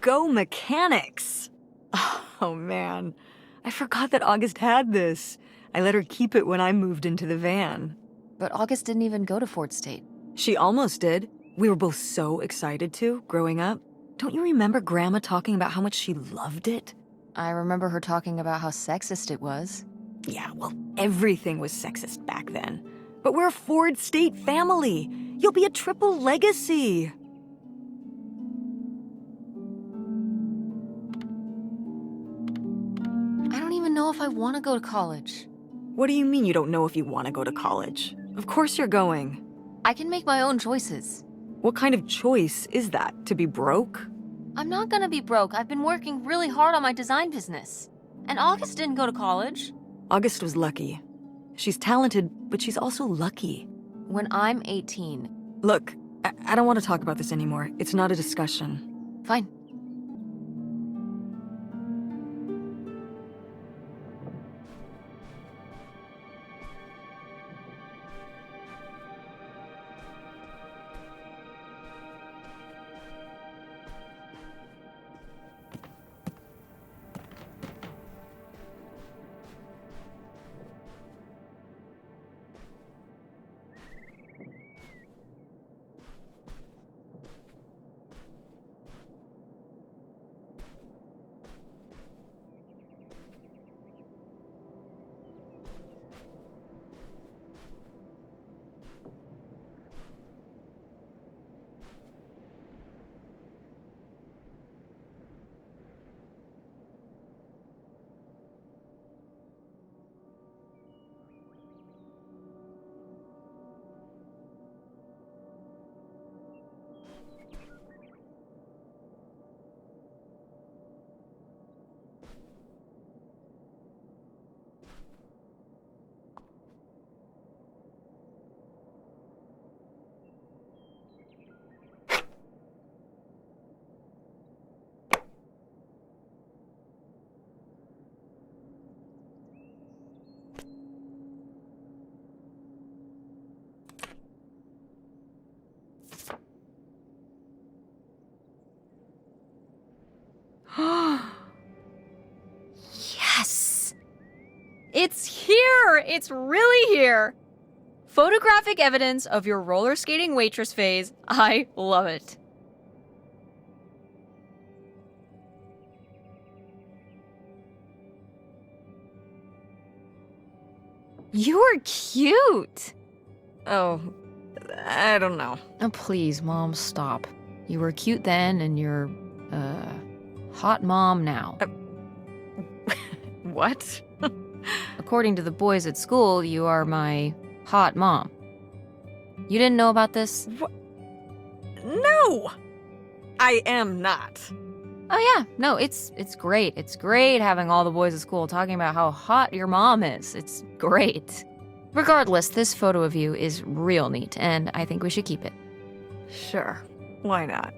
go mechanics! Oh, man. I forgot that August had this. I let her keep it when I moved into the van. But August didn't even go to Fort State. She almost did. We were both so excited to, growing up. Don't you remember Grandma talking about how much she loved it? I remember her talking about how sexist it was. Yeah, well, everything was sexist back then. But we're a Ford State family. You'll be a triple legacy. I don't even know if I want to go to college. What do you mean you don't know if you want to go to college? Of course you're going. I can make my own choices. What kind of choice is that? To be broke? I'm not gonna be broke. I've been working really hard on my design business. And August didn't go to college. August was lucky. She's talented, but she's also lucky. When I'm 18. Look, I don't want to talk about this anymore. It's not a discussion. Fine. Yes! It's here! It's really here! Photographic evidence of your roller skating waitress phase. I love it. You're cute! Oh, I don't know. Oh, please, Mom, stop. You were cute then, and you're, hot mom now. What? According to the boys at school, you are my hot mom. You didn't know about this? What? No! I am not. Oh yeah, no, it's great. It's great having all the boys at school talking about how hot your mom is. It's great. Regardless, this photo of you is real neat, and I think we should keep it. Sure. Why not?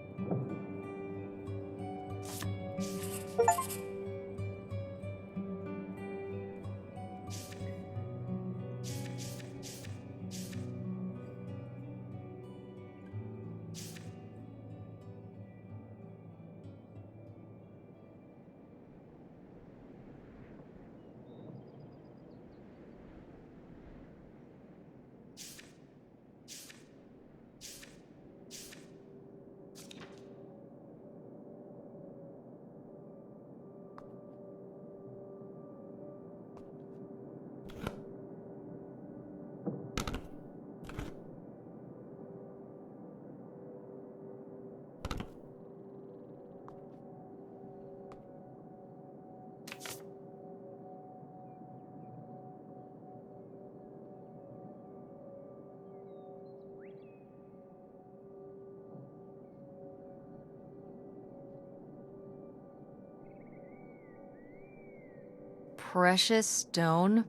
Precious stone?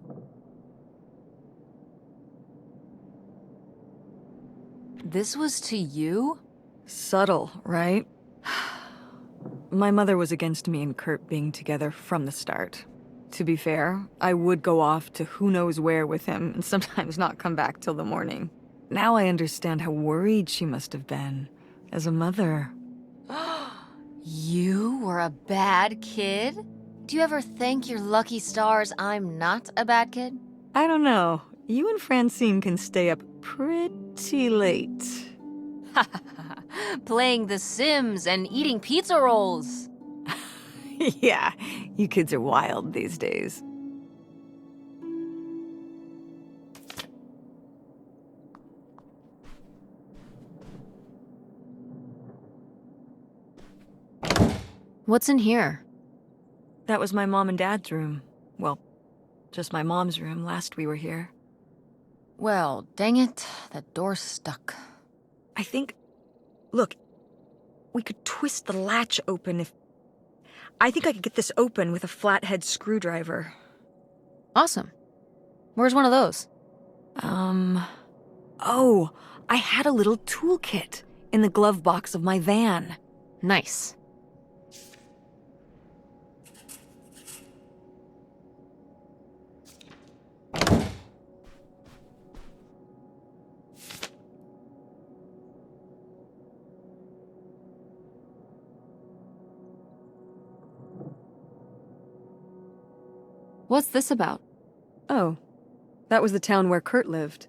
This was to you? Subtle, right? My mother was against me and Kurt being together from the start. To be fair, I would go off to who knows where with him and sometimes not come back till the morning. Now I understand how worried she must have been as a mother. You were a bad kid? Do you ever thank your lucky stars I'm not a bad kid? I don't know. You and Francine can stay up pretty late. Playing The Sims and eating pizza rolls. Yeah, you kids are wild these days. What's in here? That was my mom and dad's room. Well, just my mom's room last we were here. Well, dang it, that door's stuck. I think... Look, we could twist the latch open if... I think I could get this open with a flathead screwdriver. Awesome. Where's one of those? Oh, I had a little toolkit in the glove box of my van. Nice. What's this about? Oh, that was the town where Kurt lived.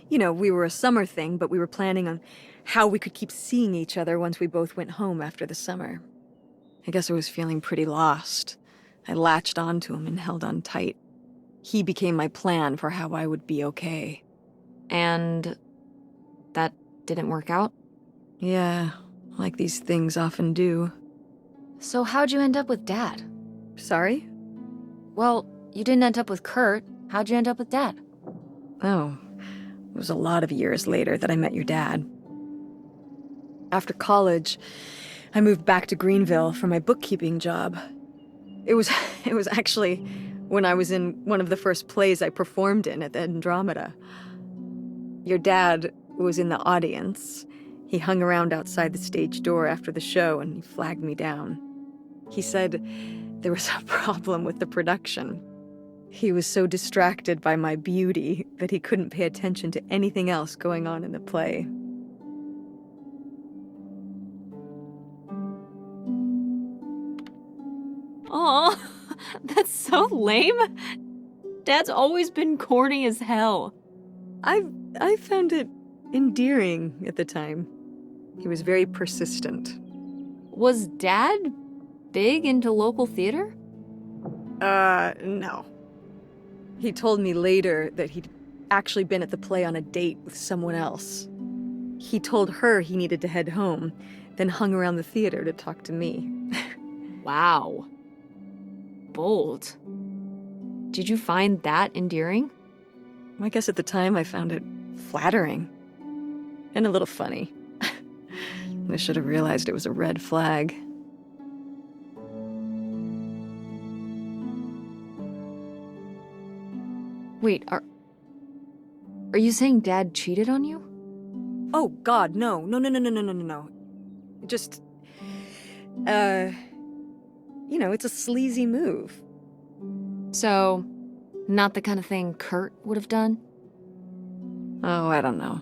You know, we were a summer thing, but we were planning on how we could keep seeing each other once we both went home after the summer. I guess I was feeling pretty lost. I latched onto him and held on tight. He became my plan for how I would be okay. And that didn't work out? Yeah, like these things often do. So how'd you end up with Dad? Sorry? Well, you didn't end up with Kurt. How'd you end up with Dad? Oh, it was a lot of years later that I met your dad. After college, I moved back to Greenville for my bookkeeping job. It was actually when I was in one of the first plays I performed in at the Andromeda. Your dad was in the audience. He hung around outside the stage door after the show and he flagged me down. He said there was a problem with the production. He was so distracted by my beauty that he couldn't pay attention to anything else going on in the play. Aw, that's so lame. Dad's always been corny as hell. I found it endearing at the time. He was very persistent. Was Dad big into local theater? No. He told me later that he'd actually been at the play on a date with someone else. He told her he needed to head home, then hung around the theater to talk to me. Wow. Bold. Did you find that endearing? I guess at the time I found it flattering. And a little funny. I should have realized it was a red flag. Wait, are you saying Dad cheated on you? Oh, God, no. No. Just, it's a sleazy move. So, not the kind of thing Kurt would have done? Oh, I don't know.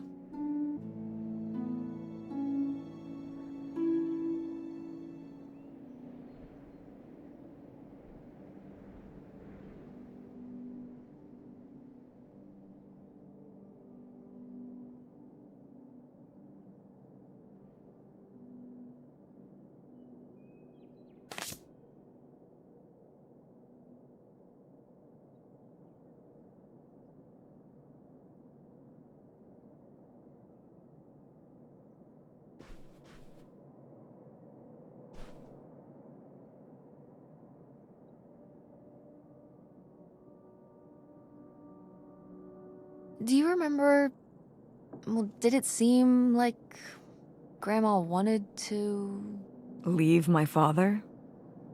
Do you remember... Well, did it seem like Grandma wanted to... Leave my father?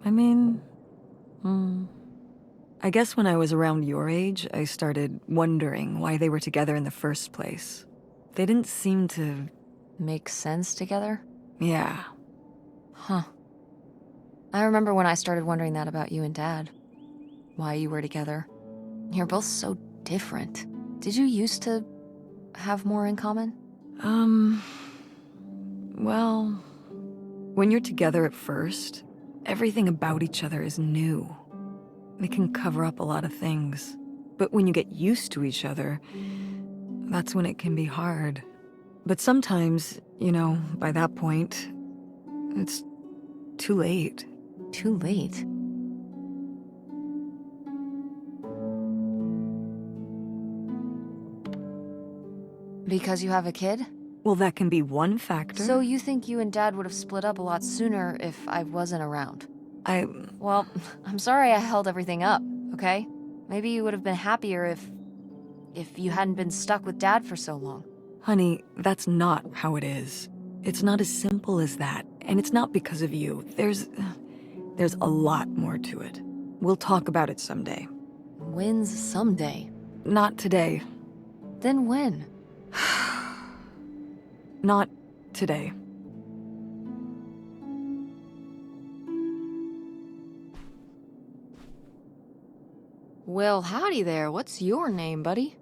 I mean... I guess when I was around your age, I started wondering why they were together in the first place. They didn't seem to... make sense together? Yeah. Huh. I remember when I started wondering that about you and Dad. Why you were together. You're both so different. Did you used to have more in common? Well... When you're together at first, everything about each other is new. It can cover up a lot of things. But when you get used to each other, that's when it can be hard. But sometimes, by that point, it's too late. Too late. Because you have a kid? Well, that can be one factor. So you think you and Dad would have split up a lot sooner if I wasn't around? Well, I'm sorry I held everything up, okay? Maybe you would have been happier if you hadn't been stuck with Dad for so long. Honey, that's not how it is. It's not as simple as that, and it's not because of you. There's a lot more to it. We'll talk about it someday. When's someday? Not today. Then when? Not today. Well, howdy there. What's your name, buddy?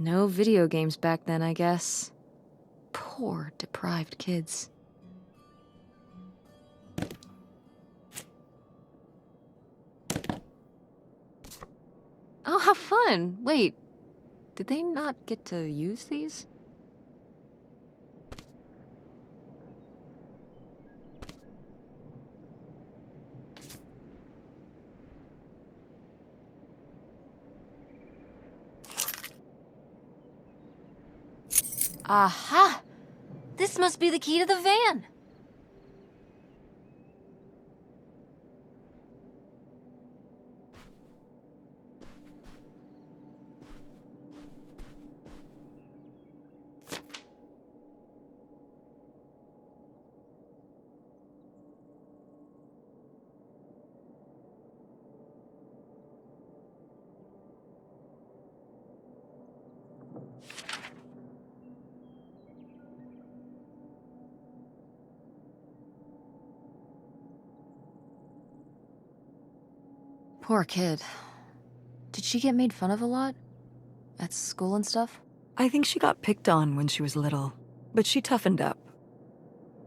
No video games back then, I guess. Poor, deprived kids. Oh, how fun! Wait, did they not get to use these? Aha! This must be the key to the van! Poor kid. Did she get made fun of a lot? At school and stuff? I think she got picked on when she was little, but she toughened up.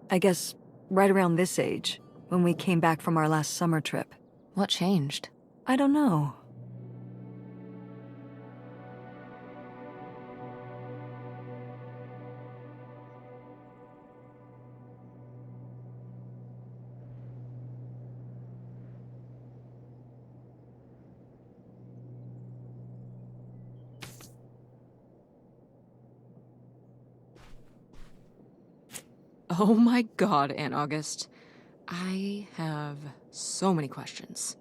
I guess right around this age, when we came back from our last summer trip. What changed? I don't know. Oh my god, Aunt August. I have so many questions.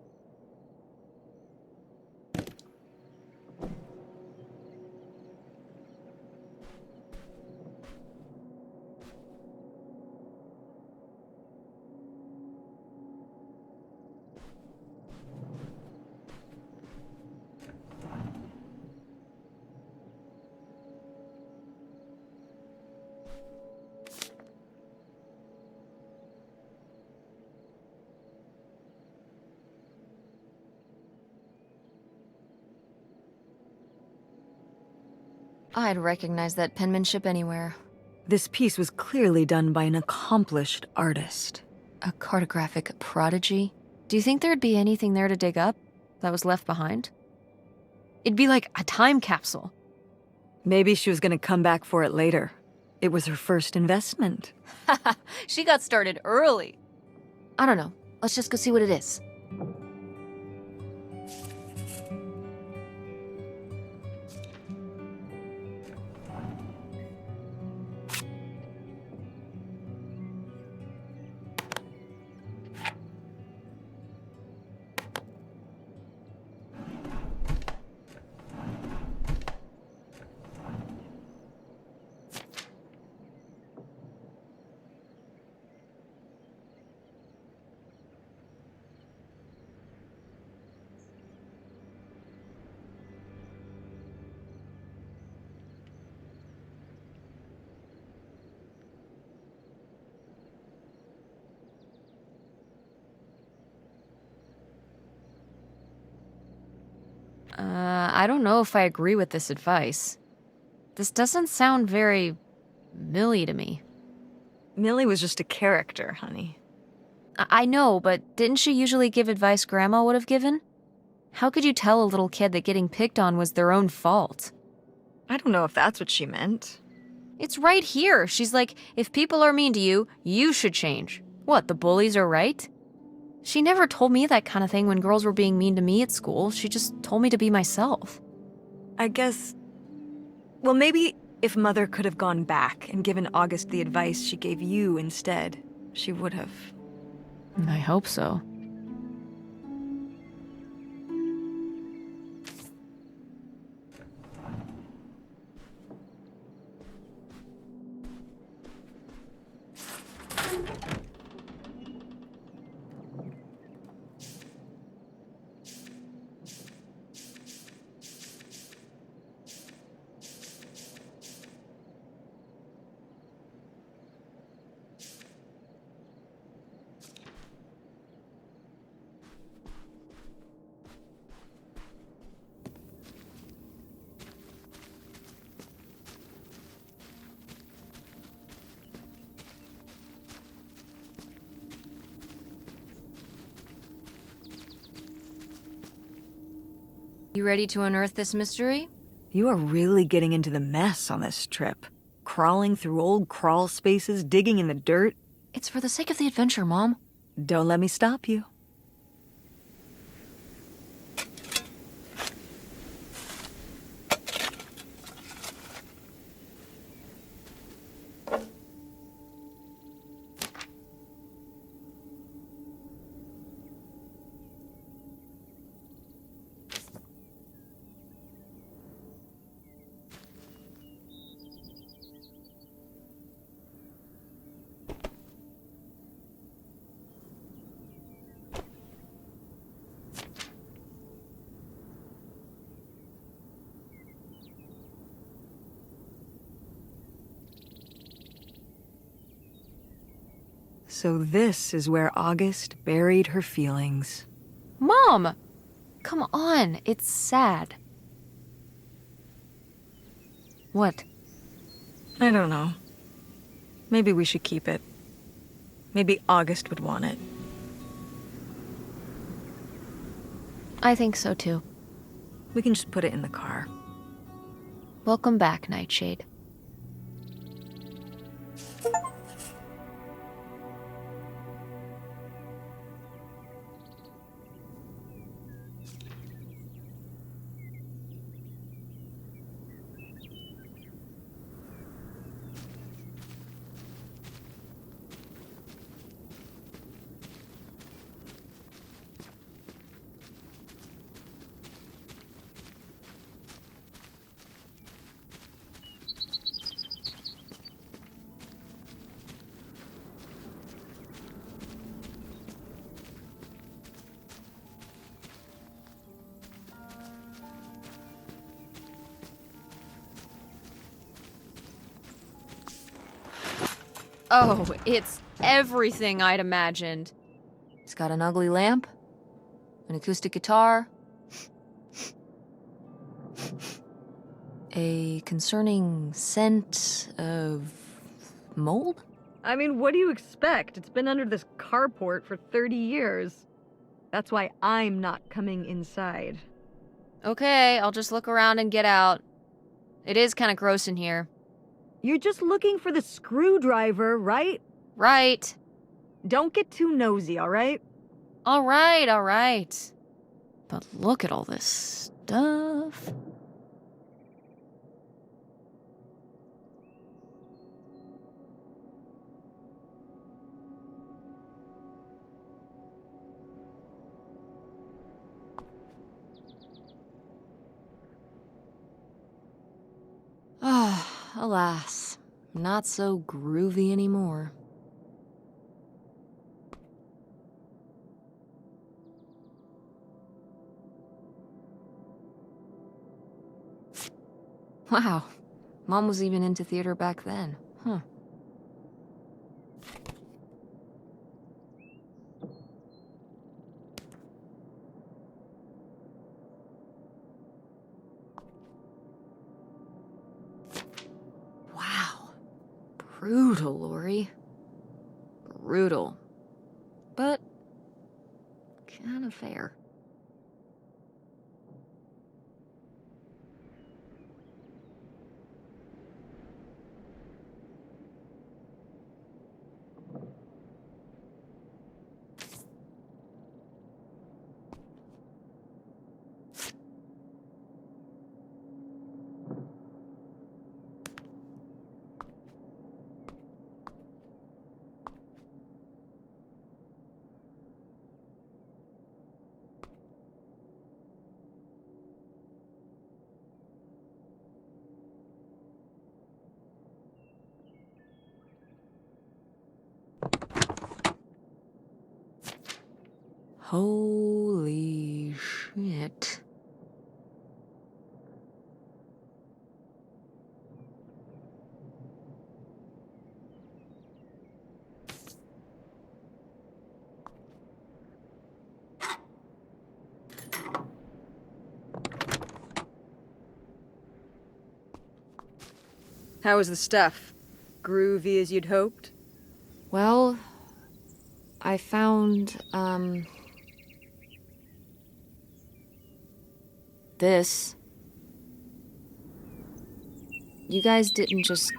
I'd recognize that penmanship anywhere. This piece was clearly done by an accomplished artist. A cartographic prodigy? Do you think there'd be anything there to dig up that was left behind? It'd be like a time capsule. Maybe she was gonna come back for it later. It was her first investment. She got started early. I don't know. Let's just go see what it is. I don't know if I agree with this advice. This doesn't sound very Millie to me. Millie was just a character, honey. I know, but didn't she usually give advice Grandma would have given? How could you tell a little kid that getting picked on was their own fault? I don't know if that's what she meant. It's right here. She's like, if people are mean to you, you should change. What, the bullies are right? She never told me that kind of thing when girls were being mean to me at school. She just told me to be myself. I guess... Well, maybe if Mother could have gone back and given August the advice she gave you instead, she would have. I hope so. You ready to unearth this mystery? You are really getting into the mess on this trip. Crawling through old crawl spaces, digging in the dirt. It's for the sake of the adventure, Mom. Don't let me stop you. So this is where August buried her feelings. Mom! Come on, it's sad. What? I don't know. Maybe we should keep it. Maybe August would want it. I think so too. We can just put it in the car. Welcome back, Nightshade. Oh, it's everything I'd imagined. It's got an ugly lamp, an acoustic guitar, a concerning scent of mold? I mean, what do you expect? It's been under this carport for 30 years. That's why I'm not coming inside. Okay, I'll just look around and get out. It is kind of gross in here. You're just looking for the screwdriver, right? Right. Don't get too nosy, all right? All right. But look at all this stuff. Ah, alas, not so groovy anymore. Wow, Mom was even into theater back then, huh? Brutal, Lori. Brutal. But kind of fair. Holy shit. How was the stuff? Groovy as you'd hoped? Well, I found, this. You guys didn't just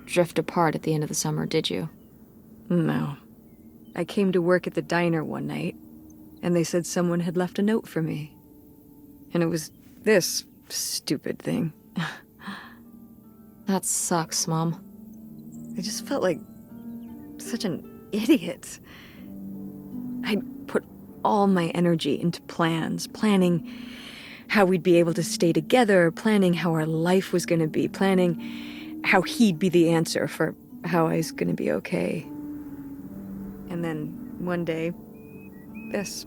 drift apart at the end of the summer, did you? No. I came to work at the diner one night, and they said someone had left a note for me. And it was this stupid thing. That sucks, Mom. I just felt like such an idiot. I'd put all my energy into plans, planning how we'd be able to stay together, planning how our life was going to be, planning how he'd be the answer for how I was going to be okay. And then one day, this.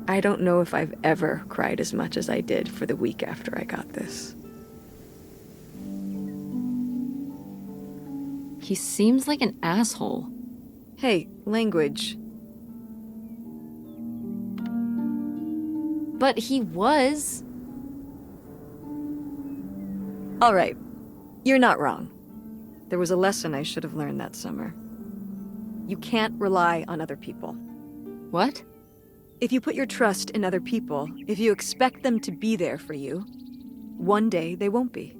I don't know if I've ever cried as much as I did for the week after I got this. He seems like an asshole. Hey, language. But he was. All right, you're not wrong. There was a lesson I should have learned that summer. You can't rely on other people. What? If you put your trust in other people, if you expect them to be there for you, one day they won't be.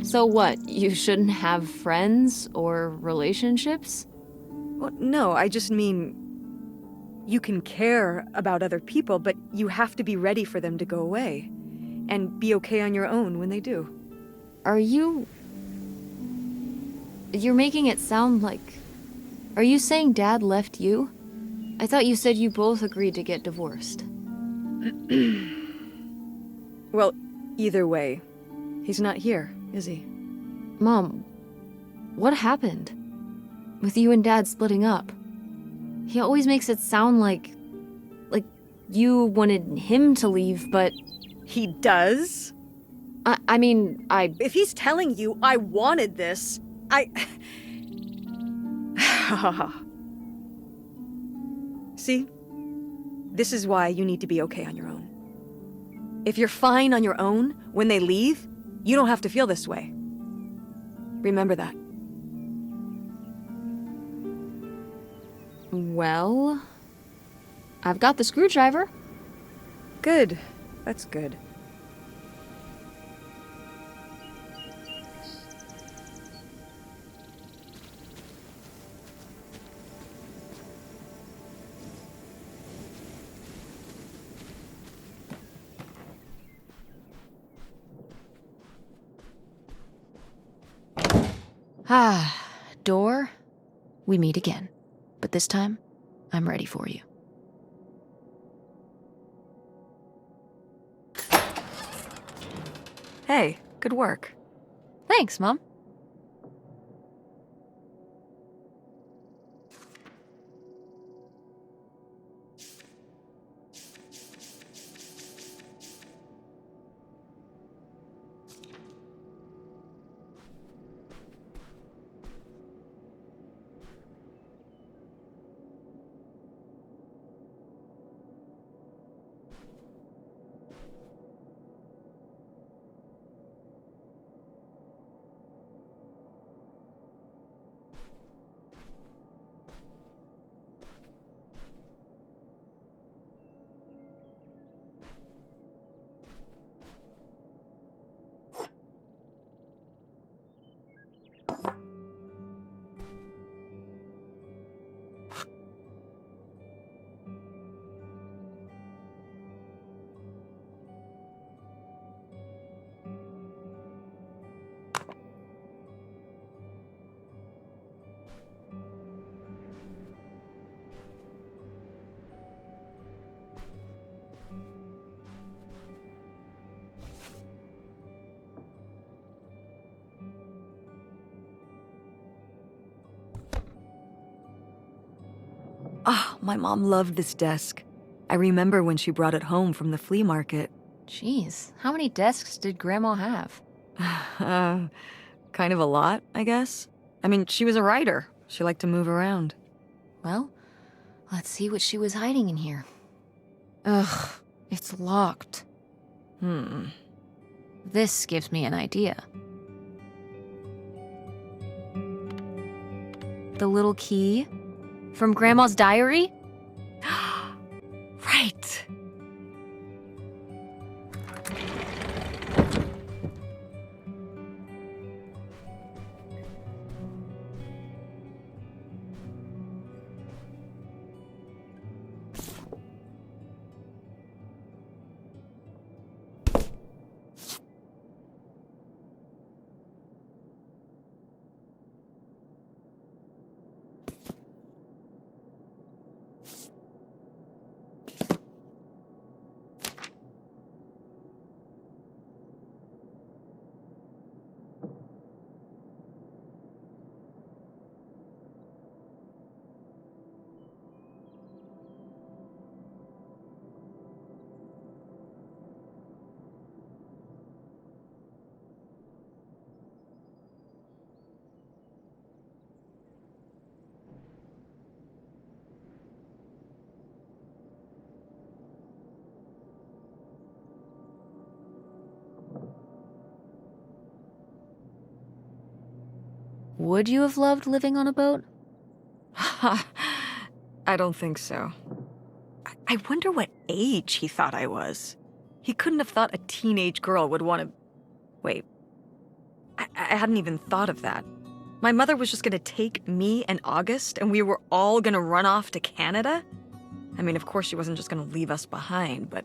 So what, you shouldn't have friends or relationships? Well, no, I just mean you can care about other people, but you have to be ready for them to go away and be okay on your own when they do. You're making it sound like... Are you saying Dad left you? I thought you said you both agreed to get divorced. Well, either way, he's not here, is he? Mom, what happened? With you and Dad splitting up? He always makes it sound like you wanted him to leave, but... He does? I mean, If he's telling you I wanted this, See? This is why you need to be okay on your own. If you're fine on your own, when they leave, you don't have to feel this way. Remember that. Well... I've got the screwdriver. Good. That's good. Door, we meet again. But this time, I'm ready for you. Hey, good work. Thanks, Mom. My mom loved this desk. I remember when she brought it home from the flea market. Jeez, how many desks did Grandma have? Kind of a lot, I guess. I mean, she was a writer. She liked to move around. Well, let's see what she was hiding in here. Ugh, it's locked. This gives me an idea. The little key from Grandma's diary? Right. Would you have loved living on a boat? I don't think so. I wonder what age he thought I was. He couldn't have thought a teenage girl would want to... Wait. I hadn't even thought of that. My mother was just gonna take me and August, and we were all gonna run off to Canada? I mean, of course she wasn't just gonna leave us behind, but...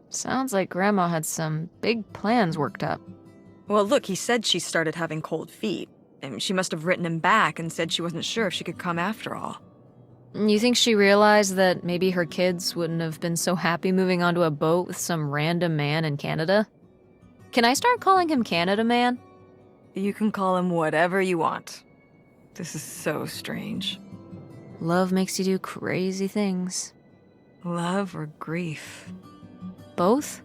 Sounds like Grandma had some big plans worked up. Well, look, he said she started having cold feet. And she must have written him back and said she wasn't sure if she could come after all. You think she realized that maybe her kids wouldn't have been so happy moving onto a boat with some random man in Canada? Can I start calling him Canada Man? You can call him whatever you want. This is so strange. Love makes you do crazy things. Love or grief? Both?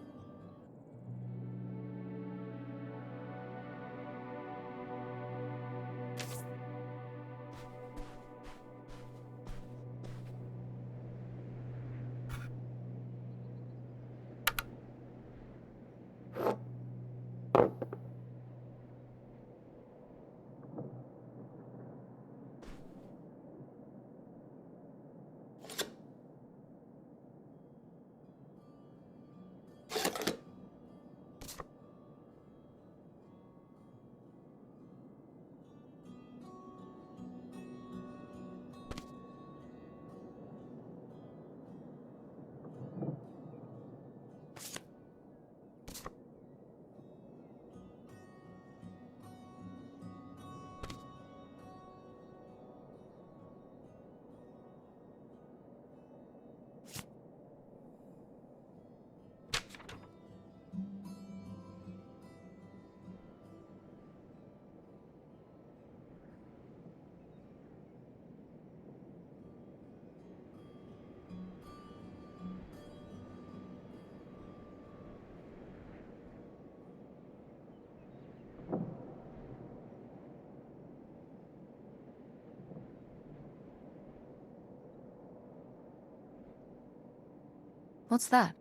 What's that?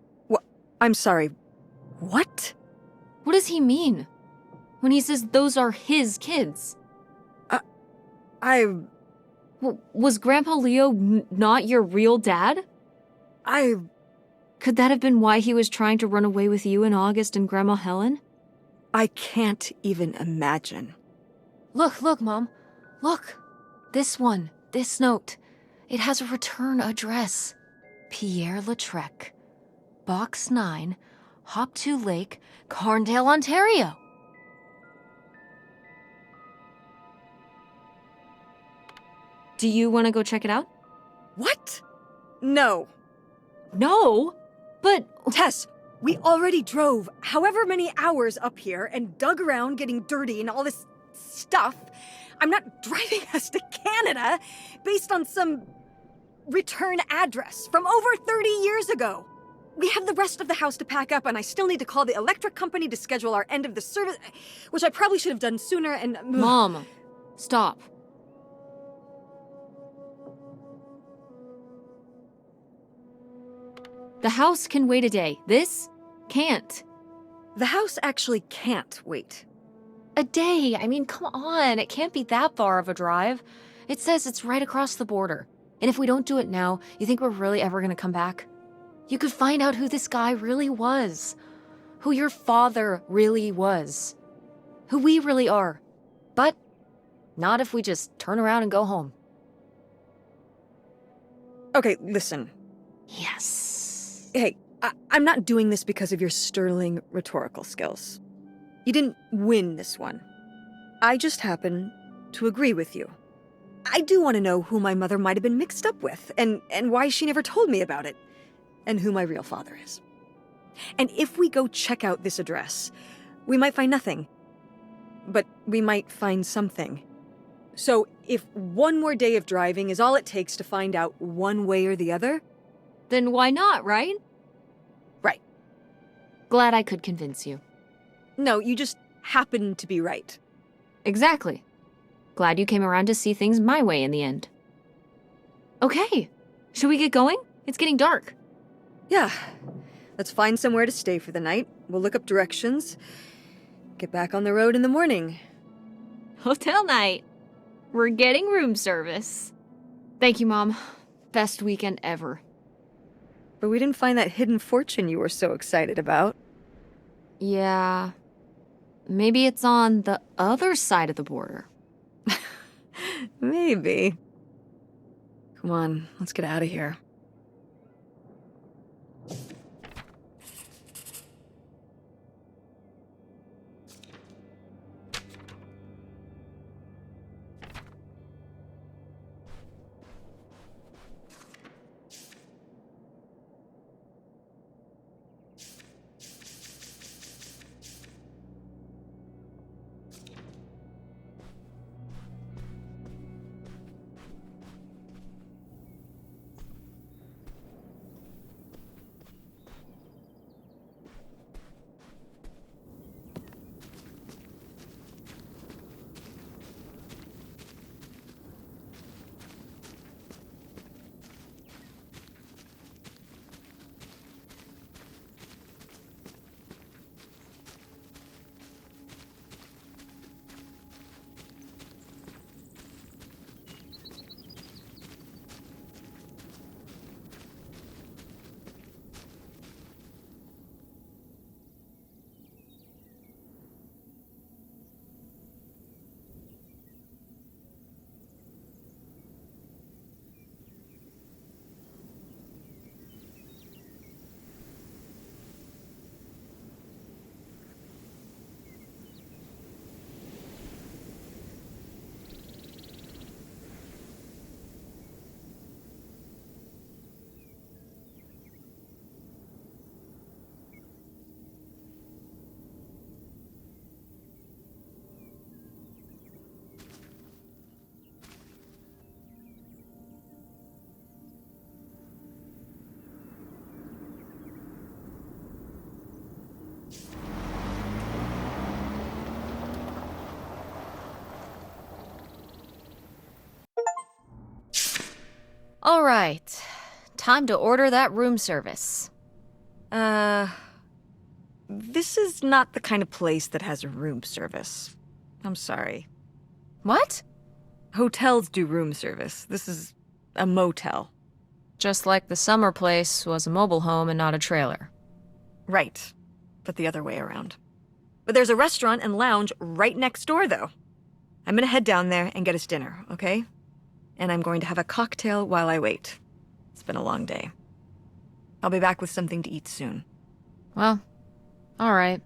I'm sorry. What? What does he mean? When he says those are his kids? Was Grandpa Leo not your real dad? Could that have been why he was trying to run away with you and August and Grandma Helen? I can't even imagine. Look, Mom. Look. This one. This note. It has a return address. Pierre Lautrec. Box 9, Hop-to Lake, Carndale, Ontario. Do you want to go check it out? What? No. No, but... Tess, we already drove however many hours up here and dug around getting dirty and all this stuff. I'm not driving us to Canada based on some return address from over 30 years ago. We have the rest of the house to pack up, and I still need to call the electric company to schedule our end of the service, which I probably should have done sooner, and... Mom, stop. The house can wait a day. This can't. The house actually can't wait. A day? I mean, come on. It can't be that far of a drive. It says it's right across the border. And if we don't do it now, you think we're really ever gonna come back? You could find out who this guy really was. Who your father really was. Who we really are. But not if we just turn around and go home. Okay, listen. Yes. Hey, I'm not doing this because of your sterling rhetorical skills. You didn't win this one. I just happen to agree with you. I do want to know who my mother might have been mixed up with, and why she never told me about it, and who my real father is. And if we go check out this address, we might find nothing. But we might find something. So if one more day of driving is all it takes to find out one way or the other... Then why not, right? Right. Glad I could convince you. No, you just happen to be right. Exactly. Glad you came around to see things my way in the end. Okay, should we get going? It's getting dark. Yeah. Let's find somewhere to stay for the night. We'll look up directions. Get back on the road in the morning. Hotel night. We're getting room service. Thank you, Mom. Best weekend ever. But we didn't find that hidden fortune you were so excited about. Yeah. Maybe it's on the other side of the border. Maybe. Come on, let's get out of here. All right. Time to order that room service. This is not the kind of place that has room service. I'm sorry. What? Hotels do room service. This is a motel. Just like the summer place was a mobile home and not a trailer. Right. But the other way around. But there's a restaurant and lounge right next door, though. I'm gonna head down there and get us dinner, okay? And I'm going to have a cocktail while I wait. It's been a long day. I'll be back with something to eat soon. Well, all right.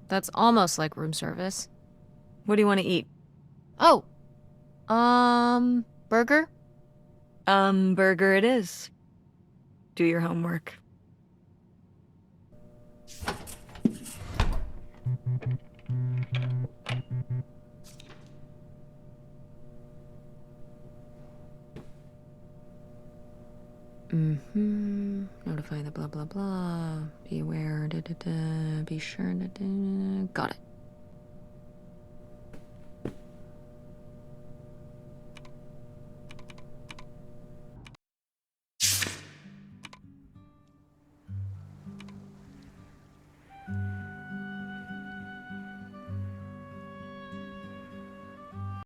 That's almost like room service. What do you want to eat? Oh, burger? Burger it is. Do your homework. Notify the blah blah blah. Be aware. Be sure. Got it.